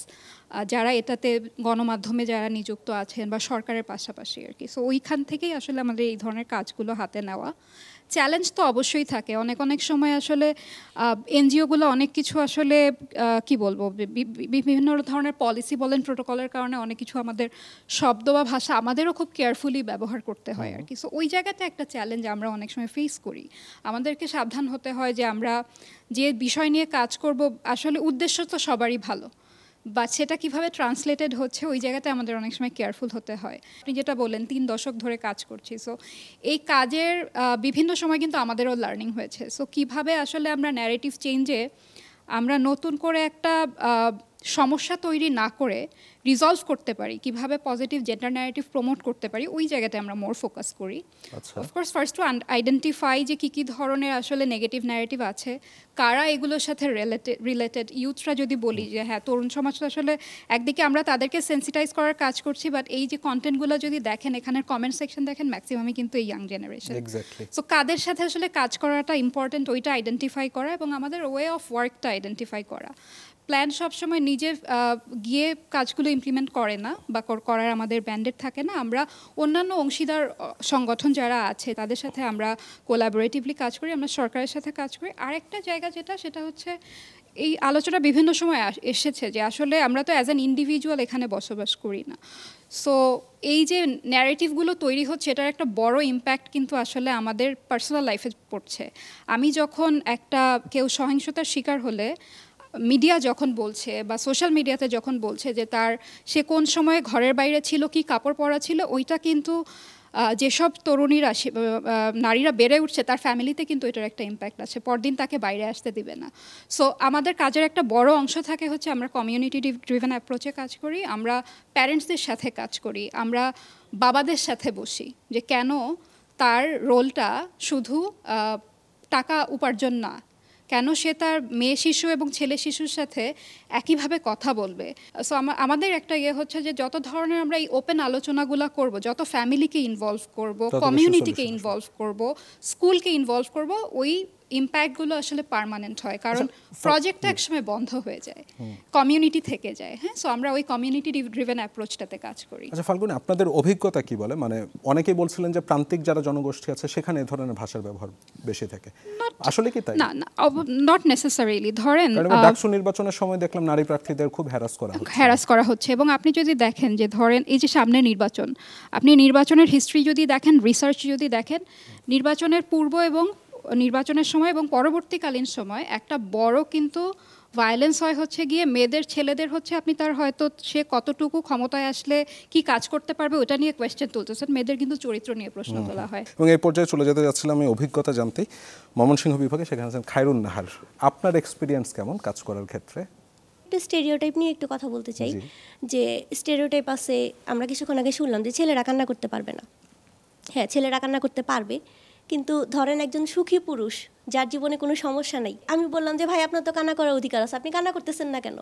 যারা এটাতে গণমাধ্যমে যারা নিযুক্ত আছেন বা সরকারের পাশাপাশি আর কি। সো ওইখান থেকেই আসলে আমাদের এই ধরনের কাজগুলো হাতে নেওয়া। চ্যালেঞ্জ তো অবশ্যই থাকে, অনেক সময় আসলে এনজিওগুলো অনেক কিছু আসলে কি বলবো, বিভিন্ন ধরনের পলিসি বলেন, প্রোটোকলের কারণে অনেক কিছু আমাদের শব্দ বা ভাষা আমাদেরও খুব কেয়ারফুলি ব্যবহার করতে হয় আর কি। সো ওই জায়গাতে একটা চ্যালেঞ্জ আমরা অনেক সময় ফেস করি। আমাদেরকে সাবধান হতে হয় যে আমরা যে বিষয় নিয়ে কাজ করব, আসলে উদ্দেশ্য তো সবারই ভালো, বাট সেটা কিভাবে ট্রান্সলেটেড হচ্ছে ওই জায়গাতে আমাদের অনেক সময় কেয়ারফুল হতে হয়। আপনি যেটা বললেন 3 দশক ধরে কাজ করছি, সো এই কাজের বিভিন্ন সময় কিন্তু আমাদেরও লার্নিং হয়েছে। সো কিভাবে আসলে আমরা ন্যারেটিভ চেঞ্জে আমরা নতুন করে একটা সমস্যা তৈরি না করে রিজলভ করতে পারি, কিভাবে পজিটিভ জেন্ডার ন্যারেটিভ প্রমোট করতে পারি, ওই জায়গাতে আমরা মোর ফোকাস করি। অফকোর্স ফার্স্ট টু আইডেন্টিফাই যে কী কী ধরনের আসলে নেগেটিভ ন্যারেটিভ আছে, কারা এগুলোর সাথে রিলেটেড। ইউথরা যদি বলি যে হ্যাঁ তরুণ সমাজ তো আসলে একদিকে আমরা তাদেরকে সেন্সিটাইজ করার কাজ করছি, বাট এই যে কন্টেন্টগুলো যদি দেখেন, এখানের কমেন্ট সেকশন দেখেন, ম্যাক্সিমামই কিন্তু এই ইয়াং জেনারেশন। সো কাদের সাথে আসলে কাজ করাটা ইম্পর্টেন্ট, ওইটা আইডেন্টিফাই করা এবং আমাদের ওয়ে অফ ওয়ার্কটা আইডেন্টিফাই করা। প্ল্যান সবসময় নিজে গিয়ে কাজগুলো ইমপ্লিমেন্ট করে না বা করার আমাদের ব্যান্ডেড থাকে না। আমরা অন্যান্য অংশীদার সংগঠন যারা আছে তাদের সাথে আমরা কোলাবোরেটিভলি কাজ করি, আমরা সরকারের সাথে কাজ করি। আরেকটা জায়গা সেটা হচ্ছে এই আলোচনা বিভিন্ন সময় এসেছে যে আসলে আমরা তো অ্যাজ অ্যান ইন্ডিভিজুয়াল এখানে বসবাস করি না। সো এই যে ন্যারেটিভগুলো তৈরি হচ্ছে এটার একটা বড় ইম্প্যাক্ট কিন্তু আসলে আমাদের পার্সোনাল লাইফে পড়ছে। আমি যখন কেউ সহিংসতার শিকার হলে মিডিয়া যখন বলছে বা সোশ্যাল মিডিয়াতে যখন বলছে যে সে কোন সময়ে ঘরের বাইরে ছিল, কি কাপড় পরা ছিল, ওইটা কিন্তু যেসব তরুণীরা নারীরা বেড়ে উঠছে তার ফ্যামিলিতে কিন্তু এটার একটা ইম্প্যাক্ট আছে, পরদিন তাকে বাইরে আসতে দিবে না। সো আমাদের কাজের একটা বড় অংশ থাকে হচ্ছে আমরা কমিউনিটি ড্রিভেন অ্যাপ্রোচে কাজ করি, আমরা প্যারেন্টসদের সাথে কাজ করি, আমরা বাবাদের সাথে বসি যে কেন তার রোলটা শুধু টাকা উপার্জন না, কেন সে তার মেয়ে শিশু এবং ছেলে শিশুর সাথে একইভাবে কথা বলবে। সো আমাদের একটা হচ্ছে যে যত ধরনের আমরা এই ওপেন আলোচনাগুলো করব, যত ফ্যামিলিকে ইনভলভ করব, কমিউনিটিকে ইনভলভ করব, স্কুলকে ইনভলভ করব, ওই ইম্প্যাক্টগুলো আসলে পার্মানেন্ট হয়। কারণ প্রজেক্টটা একসময় বন্ধ হয়ে যায়, কমিউনিটি থেকে যায়। হ্যাঁ, সো আমরা ওই কমিউনিটি ড্রিভেন অ্যাপ্রোচটাতে কাজ করি। আচ্ছা ফাল্গুনি, আপনাদের অভিজ্ঞতা কি বলে? মানে অনেকেই বলছিলেন যে প্রান্তিক যারা জনগোষ্ঠী আছে সেখানে এই ধরনের ভাষার ব্যবহার বেশি থাকে, আসলে কি তাই? না, নট নেসেসারিলি। ধরেন ডাকসু নির্বাচনের সময় দেখলাম নারী প্রার্থীদের খুব হ্যারাস করা হচ্ছে। এবং আপনি যদি দেখেন যে ধরেন এই যে সামনে নির্বাচন, আপনি নির্বাচনের হিস্ট্রি যদি দেখেন, রিসার্চ যদি দেখেন, নির্বাচনের পূর্ব এবং নির্বাচনের সময় এবং পরবর্তীকালীন সময় একটা বড় কিন্তু ভায়োলেন্স হয় হচ্ছে গিয়ে মেয়েদের, ছেলেদের হচ্ছে আপনি তার হয়তো সে কতটুকু ক্ষমতায় আসলে কি কাজ করতে পারবে ওটা নিয়ে কোয়েশ্চেন তুলতেছেন, মেয়েদের কিন্তু চরিত্র নিয়ে প্রশ্ন তোলা হয়। এবং এই পর্যায়ে চলে যেতে যাচ্ছিলাম আমি অভিজ্ঞতা জানতেই ময়মনসিংহ বিভাগে, সেখানে আছেন খায়রুন নাহার। আপনার এক্সপিরিয়েন্স কেমন কাজ করার ক্ষেত্রে? একটু স্টেরিওটাইপ নিয়ে একটু কথা বলতে চাই। যে স্টেরিওটাইপ আছে, আমরা কিছুক্ষণ আগে শুনলাম যে ছেলেরা কান্না করতে পারবে না। হ্যাঁ, ছেলেরা কান্না করতে পারবে, কিন্তু ধরেন একজন সুখী পুরুষ যার জীবনে কোনো সমস্যা নেই, আমি বললাম যে ভাই আপনার তো কান্না করার অধিকার আছে, আপনি কান্না করতেছেন না কেন?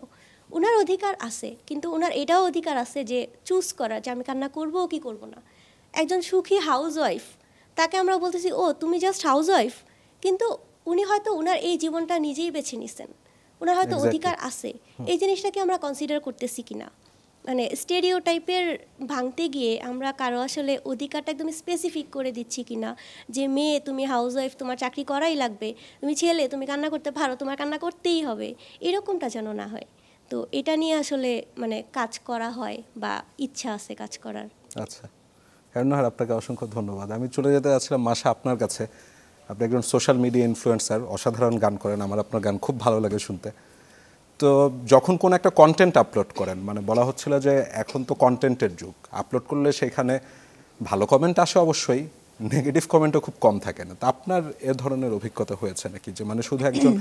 ওনার অধিকার আছে, কিন্তু ওনার এটাও অধিকার আছে যে চুজ করা যে আমি কান্না করবো কি করব না। একজন সুখী হাউস ওয়াইফ, তাকে আমরা বলতেছি ও তুমি জাস্ট হাউস ওয়াইফ, কিন্তু উনি হয়তো ওনার এই জীবনটা নিজেই বেছে নিছেন, ওনার হয়তো অধিকার আছে। এই জিনিসটাকে আমরা কনসিডার করতেছি কিনা, মানে স্টেরিওটাইপের ভাঙতে গিয়ে আমরা কারো আসলে অধিকারটা একদম স্পেসিফিক করে দিচ্ছি কিনা, যে মেয়ে তুমি হাউস ওয়াইফ, তোমার চাকরি করাই লাগবে, তুমি ছেলে তুমি কান্না করতে পারো, তোমার কান্না করতেই হবে, এরকমটা যেন না হয়। তো এটা নিয়ে আসলে মানে কাজ করা হয় বা ইচ্ছা আছে কাজ করার। আচ্ছা খায়রুন নাহার, আপনাকে অসংখ্য ধন্যবাদ। আমি চলে যেতে যাচ্ছিলাম মাসা আপনার কাছে। আপনি একজন সোশ্যাল মিডিয়া ইনফ্লুয়েন্সার, অসাধারণ গান করেন, আমার আপনার গান খুব ভালো লাগে শুনতে। তো যখন কোন একটা কন্টেন্ট আপলোড করেন, মানে বলা হচ্ছিল যে এখন তো কন্টেন্টের যুগ, আপলোড করলে সেখানে ভালো কমেন্ট আসে অবশ্যই, নেগেটিভ কমেন্টও খুব কম থাকে না। তো আপনার এ ধরনের অভিজ্ঞতা হয়েছে নাকি, যে মানে শুধু একজন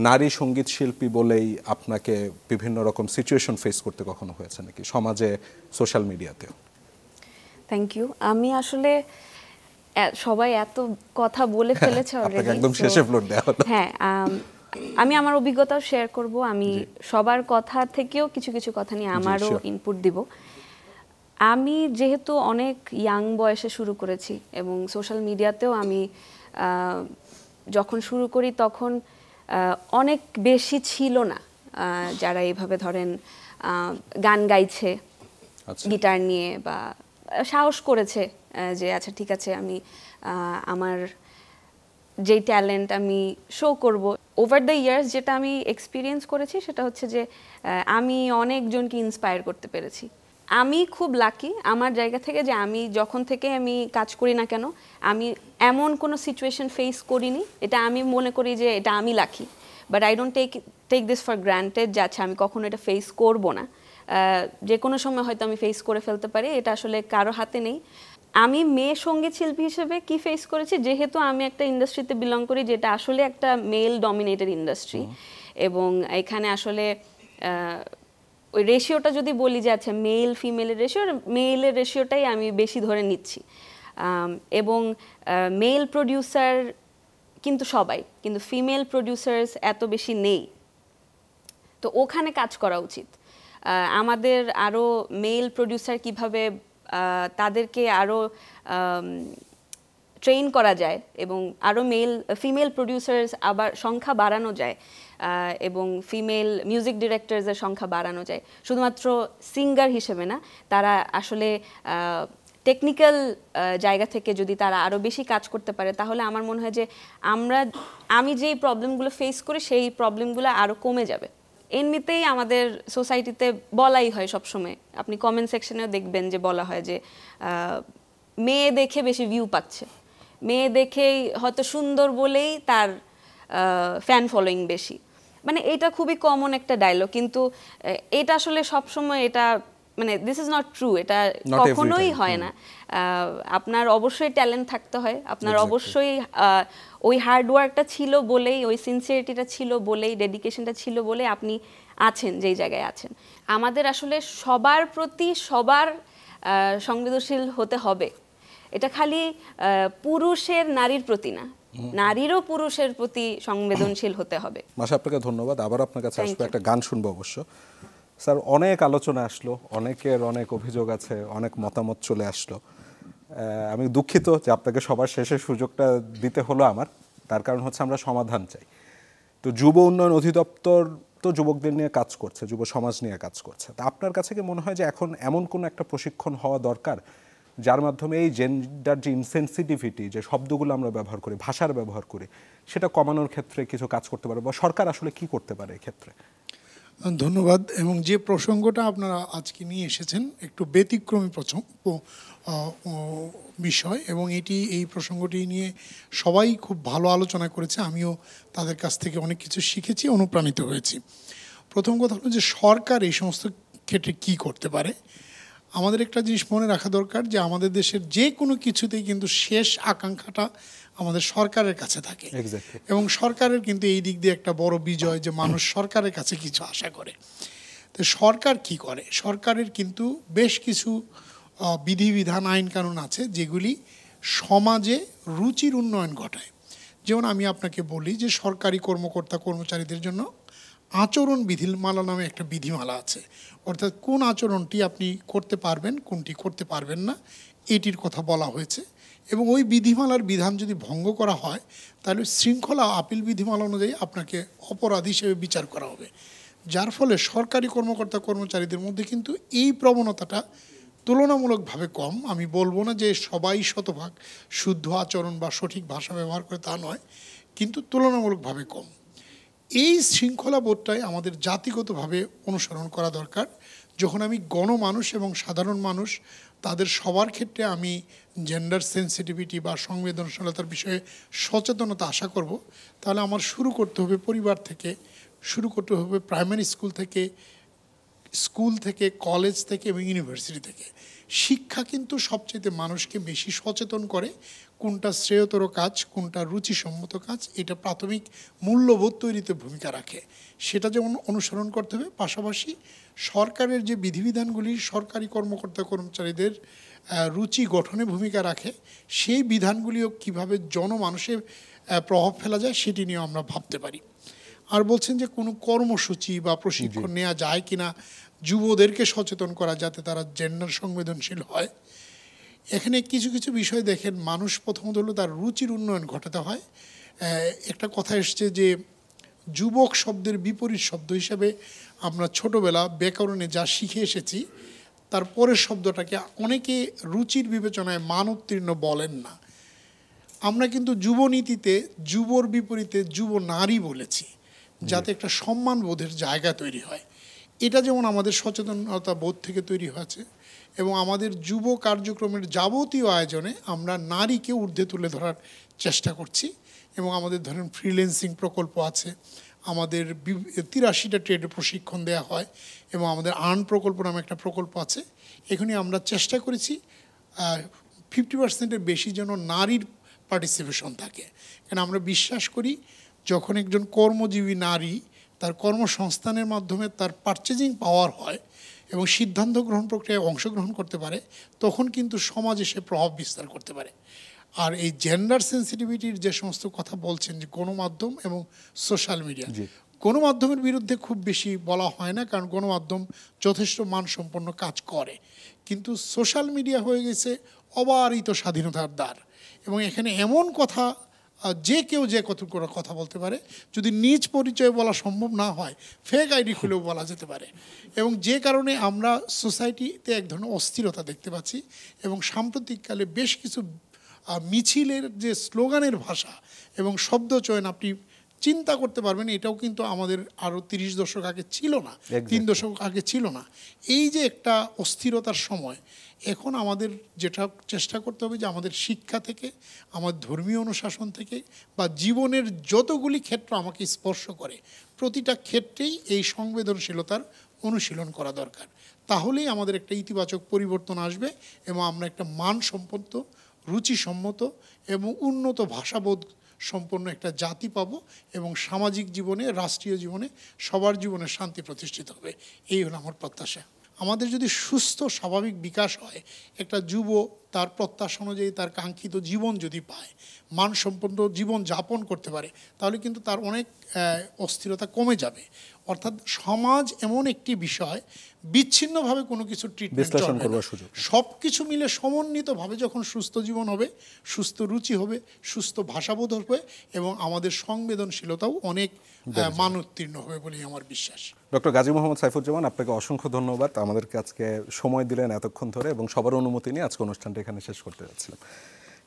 নারী সঙ্গীত শিল্পী বলেই আপনাকে বিভিন্ন রকম সিচুয়েশন ফেস করতে কখনো হয়েছে নাকি সমাজে, সোশ্যাল মিডিয়াতেও? Thank you. আমি আসলে সবাই এত কথা বলে ফেলেছে অলরেডি, একদম শেষে ফ্লোর দেওয়া হলো। হ্যাঁ, আমি আমার অভিজ্ঞতা শেয়ার করব। আমি সবার কথা থেকেও কিছু কিছু কথা নিয়ে আমারও ইনপুট দিব। আমি যেহেতু অনেক ইয়াং বয়সে শুরু করেছি এবং সোশ্যাল মিডিয়াতেও আমি যখন শুরু করি তখন অনেক বেশি ছিল না যারা এইভাবে ধরেন গান গাইছে গিটার নিয়ে বা সাহস করেছে যে আচ্ছা ঠিক আছে আমি আমার যেই ট্যালেন্ট আমি শো করব। ওভার দ্য ইয়ার্স যেটা আমি এক্সপিরিয়েন্স করেছি সেটা হচ্ছে যে আমি অনেকজনকে ইন্সপায়ার করতে পেরেছি আমি খুব লাকি আমার জায়গা থেকে যে আমি যখন থেকে আমি কাজ করি না কেন আমি এমন কোনো সিচুয়েশন ফেস করিনি, এটা আমি মনে করি যে এটা আমি lucky. But I don't take this for granted যে আচ্ছা আমি কখনো এটা ফেস করব না, যে কোনো সময় হয়তো আমি ফেস করে ফেলতে পারি, এটা আসলে কারো হাতে নেই। আমি মেয়ে সঙ্গীত শিল্পী হিসেবে কি ফেস করেছি, যেহেতু আমি একটা ইন্ডাস্ট্রিতে বিলং করি যেটা আসলে একটা মেল ডমিনেটেড ইন্ডাস্ট্রি, এবং এখানে আসলে ওই রেশিওটা যদি বলি যে আচ্ছা মেল ফিমেলের রেশিও, মেলের রেশিওটাই আমি বেশি ধরে নিচ্ছি, এবং মেল প্রডিউসার কিন্তু সবাই, কিন্তু ফিমেল প্রডিউসার্স এত বেশি নেই। তো ওখানে কাজ করা উচিত আমাদের। আরও মেল প্রডিউসার কিভাবে তাদেরকে আরও ট্রেন করা যায় এবং আরও ফিমেল প্রডিউসার্স আবার সংখ্যা বাড়ানো যায়, এবং ফিমেল মিউজিক ডিরেক্টরসের সংখ্যা বাড়ানো যায়, শুধুমাত্র সিঙ্গার হিসেবে না, তারা আসলে টেকনিক্যাল জায়গা থেকে যদি তারা আরও বেশি কাজ করতে পারে, তাহলে আমার মনে হয় যে আমি যেই প্রবলেমগুলো ফেস করি সেই প্রবলেমগুলো আরও কমে যাবে। এমনিতেই আমাদের সোসাইটিতে বলাই হয় সবসময়, আপনি কমেন্ট সেকশনেও দেখবেন যে বলা হয় যে মেয়ে দেখে বেশি ভিউ পাচ্ছে, মেয়ে দেখেই হয়তো সুন্দর বলেই তার ফ্যান ফলোয়িং বেশি, মানে এটা খুবই কমন একটা ডায়লগ, কিন্তু এটা আসলে সবসময় এটা মানে দিস ইজ নট ট্রু, এটা কখনোই হয় না। আপনার অবশ্যই ট্যালেন্ট থাকতে হয়, আপনার অবশ্যই ওই হার্ডওয়ার্কটা ছিল বলেই, ওই সিনসিয়ারিটিটা ছিল বলেই, ডেডিকেশনটা ছিল বলে আপনি আছেন যেই জায়গায় আছেন। আমাদের আসলে সবার প্রতি সবার সংবেদনশীল হতে হবে, এটা খালি পুরুষের নারীর প্রতি না, নারীরও পুরুষের প্রতি সংবেদনশীল হতে হবে। মাসা আপনাকে ধন্যবাদ, আবার আপনার কাছে আসবো, একটা গান শুনবো অবশ্য। স্যার অনেক আলোচনা আসলো, অনেকের অনেক অভিযোগ আছে, অনেক মতামত চলে আসলো। আমি দুঃখিত যে আপনাকে সবার শেষে সুযোগটা দিতে হলো আমার, তার কারণ হচ্ছে আমরা সমাধান চাই। তো যুব উন্নয়ন অধিদপ্তর তো যুবকদের নিয়ে কাজ করছে, যুব সমাজ নিয়ে কাজ করছে, তা আপনার কাছে কি মনে হয় যে এখন এমন কোনো একটা প্রশিক্ষণ হওয়া দরকার যার মাধ্যমে এই জেন্ডার যে ইনসেনসিটিভিটি, যে শব্দগুলো আমরা ব্যবহার করি, ভাষার ব্যবহার করি, সেটা কমানোর ক্ষেত্রে কিছু কাজ করতে পারে, বা সরকার আসলে কি করতে পারে এক্ষেত্রে? ধন্যবাদ। এবং যে প্রসঙ্গটা আপনারা আজকে নিয়ে এসেছেন একটু ব্যতিক্রমী বিষয়, এবং এই প্রসঙ্গটি নিয়ে সবাই খুব ভালো আলোচনা করেছে, আমিও তাদের কাছ থেকে অনেক কিছু শিখেছি, অনুপ্রাণিত হয়েছি। প্রথম কথা হলো যে সরকার এই সমস্ত ক্ষেত্রে কি করতে পারে। আমাদের একটা জিনিস মনে রাখা দরকার যে আমাদের দেশের যে কোনো কিছুতেই কিন্তু শেষ আকাঙ্ক্ষাটা আমাদের সরকারের কাছে থাকে, এবং সরকারের কিন্তু এই দিক দিয়ে একটা বড় বিজয় যে মানুষ সরকারের কাছে কিছু আশা করে। তো সরকার কি করে, সরকারের কিন্তু বেশ কিছু বিধিবিধান আইন কানুন আছে যেগুলি সমাজে রুচির উন্নয়ন ঘটায়। যেমন আমি আপনাকে বলি যে সরকারি কর্মকর্তা কর্মচারীদের জন্য আচরণ বিধিমালা নামে একটা বিধিমালা আছে, অর্থাৎ কোন আচরণটি আপনি করতে পারবেন, কোনটি করতে পারবেন না, এটির কথা বলা হয়েছে। এবং ওই বিধিমালার বিধান যদি ভঙ্গ করা হয় তাহলে শৃঙ্খলা আপিল বিধিমালা অনুযায়ী আপনাকে অপরাধী হিসেবে বিচার করা হবে। যার ফলে সরকারি কর্মকর্তা কর্মচারীদের মধ্যে কিন্তু এই প্রবণতাটা তুলনামূলকভাবে কম। আমি বলবো না যে সবাই শতভাগ শুদ্ধ আচরণ বা সঠিক ভাষা ব্যবহার করে, তা নয়, কিন্তু তুলনামূলকভাবে কম। এই শৃঙ্খলাবোধটাই আমাদের জাতিগতভাবে অনুসরণ করা দরকার। যখন আমি গণমানুষ এবং সাধারণ মানুষ তাদের সবার ক্ষেত্রে আমি জেন্ডার সেন্সিটিভিটি বা সংবেদনশীলতার বিষয়ে সচেতনতা আশা করব, তাহলে আমার শুরু করতে হবে পরিবার থেকে, শুরু করতে হবে প্রাইমারি স্কুল থেকে, কলেজ থেকে এবং ইউনিভার্সিটি থেকে। শিক্ষা কিন্তু সবচেয়ে মানুষকে বেশি সচেতন করে কোনটা শ্রেয়তর কাজ, কোনটা রুচিসম্মত কাজ, এটা প্রাথমিক মূল্যবোধ তৈরিতে ভূমিকা রাখে। সেটা যেমন অনুসরণ করতে হবে, পাশাপাশি সরকারের যে বিধিবিধানগুলি সরকারি কর্মকর্তা কর্মচারীদের রুচি গঠনে ভূমিকা রাখে, সেই বিধানগুলিও কীভাবে জনমানুষে প্রভাব ফেলা যায় সেটি নিয়ে আমরা ভাবতে পারি। আর বলছেন যে কোনো কর্মসূচি বা প্রশিক্ষণ নেওয়া যায় কিনা যুবদেরকে সচেতন করা, যাতে তারা জেন্ডার সংবেদনশীল হয়। এখানে কিছু কিছু বিষয় দেখেন, মানুষ প্রথমত হলো তার রুচির উন্নয়ন ঘটাতে হয়। একটা কথা এসছে যে যুবক শব্দের বিপরীত শব্দ হিসাবে আমরা ছোটোবেলা ব্যাকরণে যা শিখে এসেছি তার পরের শব্দটাকে অনেকে রুচির বিবেচনায় মান উত্তীর্ণ বলেন না। আমরা কিন্তু যুবনীতিতে যুবর বিপরীতে যুব নারী বলেছি, যাতে একটা সম্মানবোধের জায়গা তৈরি হয়। এটা যেমন আমাদের সচেতনতা বোধ থেকে তৈরি হয়েছে এবং আমাদের যুব কার্যক্রমের যাবতীয় আয়োজনে আমরা নারীকে ঊর্ধ্বে তুলে ধরার চেষ্টা করছি এবং আমাদের ধরেন ফ্রিল্যান্সিং প্রকল্প আছে, আমাদের 83টা ট্রেডে প্রশিক্ষণ দেওয়া হয় এবং আমাদের আর্ন প্রকল্প নামে একটা প্রকল্প আছে। এখানে আমরা চেষ্টা করেছি 50%-এর বেশি যেন নারীর পার্টিসিপেশন থাকে, কারণ আমরা বিশ্বাস করি যখন একজন কর্মজীবী নারী তার কর্মসংস্থানের মাধ্যমে তার পারচেজিং পাওয়ার হয় এবং সিদ্ধান্ত গ্রহণ প্রক্রিয়ায় অংশগ্রহণ করতে পারে, তখন কিন্তু সমাজে সে প্রভাব বিস্তার করতে পারে। আর এই জেন্ডার সেন্সিটিভিটির যে সমস্ত কথা বলছেন যে গণমাধ্যম এবং সোশ্যাল মিডিয়া, গণমাধ্যমের বিরুদ্ধে খুব বেশি বলা হয় না, কারণ গণমাধ্যম যথেষ্ট মানসম্পন্ন কাজ করে, কিন্তু সোশ্যাল মিডিয়া হয়ে গেছে অবারিত স্বাধীনতার দ্বার এবং এখানে এমন কথা যে কেউ যে কত করে কথা বলতে পারে, যদি নিজ পরিচয় বলা সম্ভব না হয় ফেক আইডি খুলেও বলা যেতে পারে এবং যে কারণে আমরা সোসাইটিতে এক ধরনের অস্থিরতা দেখতে পাচ্ছি এবং সাম্প্রতিককালে বেশ কিছু মিছিলের যে স্লোগানের ভাষা এবং শব্দ চয়ন আপনি চিন্তা করতে পারবেন, এটাও কিন্তু আমাদের আরও 30 দশক আগে ছিল না, 3 দশক আগে ছিল না। এই যে একটা অস্থিরতার সময়, এখন আমাদের যেটা চেষ্টা করতে হবে যে আমাদের শিক্ষা থেকে, আমার ধর্মীয় অনুশাসন থেকে বা জীবনের যতগুলি ক্ষেত্র আমাকে স্পর্শ করে প্রতিটা ক্ষেত্রেই এই সংবেদনশীলতার অনুশীলন করা দরকার। তাহলেই আমাদের একটা ইতিবাচক পরিবর্তন আসবে এবং আমরা একটা মানসম্পন্ন, রুচিসম্মত এবং উন্নত ভাষাবোধ সম্পন্ন একটা জাতি পাব এবং সামাজিক জীবনে, রাষ্ট্রীয় জীবনে, সবার জীবনে শান্তি প্রতিষ্ঠিত হবে। এই হলো আমার প্রত্যাশা। আমাদের যদি সুস্থ স্বাভাবিক বিকাশ হয়, একটা যুব তার প্রত্যাশা অনুযায়ী তার কাঙ্ক্ষিত জীবন যদি পায়, মানসম্পন্ন জীবন যাপন করতে পারে, তাহলে কিন্তু তার অনেক অস্থিরতা কমে যাবে। অর্থাৎ সমাজ এমন একটি বিষয়, বিচ্ছিন্নভাবে কোনো কিছু ট্রিটমেন্ট চলবে না, সব কিছু মিলে সমন্বিতভাবে যখন সুস্থ জীবন হবে, সুস্থ রুচি হবে, সুস্থ ভাষাবোধ হবে এবং আমাদের সংবেদনশীলতাও অনেক মান উত্তীর্ণ হবে বলেই আমার বিশ্বাস। ডক্টর গাজী মোহাম্মদ সাইফুজ্জামান, আপনাকে অসংখ্য ধন্যবাদ আমাদেরকে আজকে সময় দিলেন এতক্ষণ ধরে এবং সবার অনুমতি নিয়ে আজকে অনুষ্ঠানটা এখানে শেষ করতে যাচ্ছিলাম।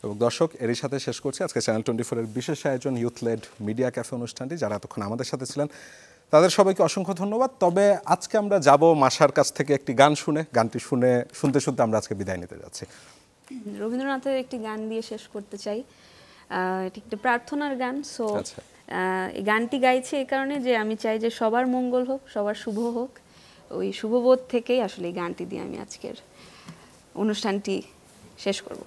এবং দর্শক, এরই সাথে শেষ করছি আজকে চ্যানেল 24-এর বিশেষ আয়োজন ইউথ লেড মিডিয়া ক্যাফে অনুষ্ঠানটি। যারা এতক্ষণ আমাদের সাথে ছিলেন তাদের সবাইকে অসংখ্য ধন্যবাদ। তবে আজকে আমরা যাব মাশার কাছ থেকে একটি গান শুনে, গানটি শুনতে শুনতে আমরা আজকে বিদায় নিতে যাচ্ছি। রবীন্দ্রনাথের একটি গান দিয়ে শেষ করতে চাই, এটি একটি প্রার্থনার গান। সো এই গানটি গাইছি এই কারণে যে আমি চাই যে সবার মঙ্গল হোক, সবার শুভ হোক। ওই শুভবোধ থেকেই আসলে এই গানটি দিয়ে আমি আজকের অনুষ্ঠানটি শেষ করব।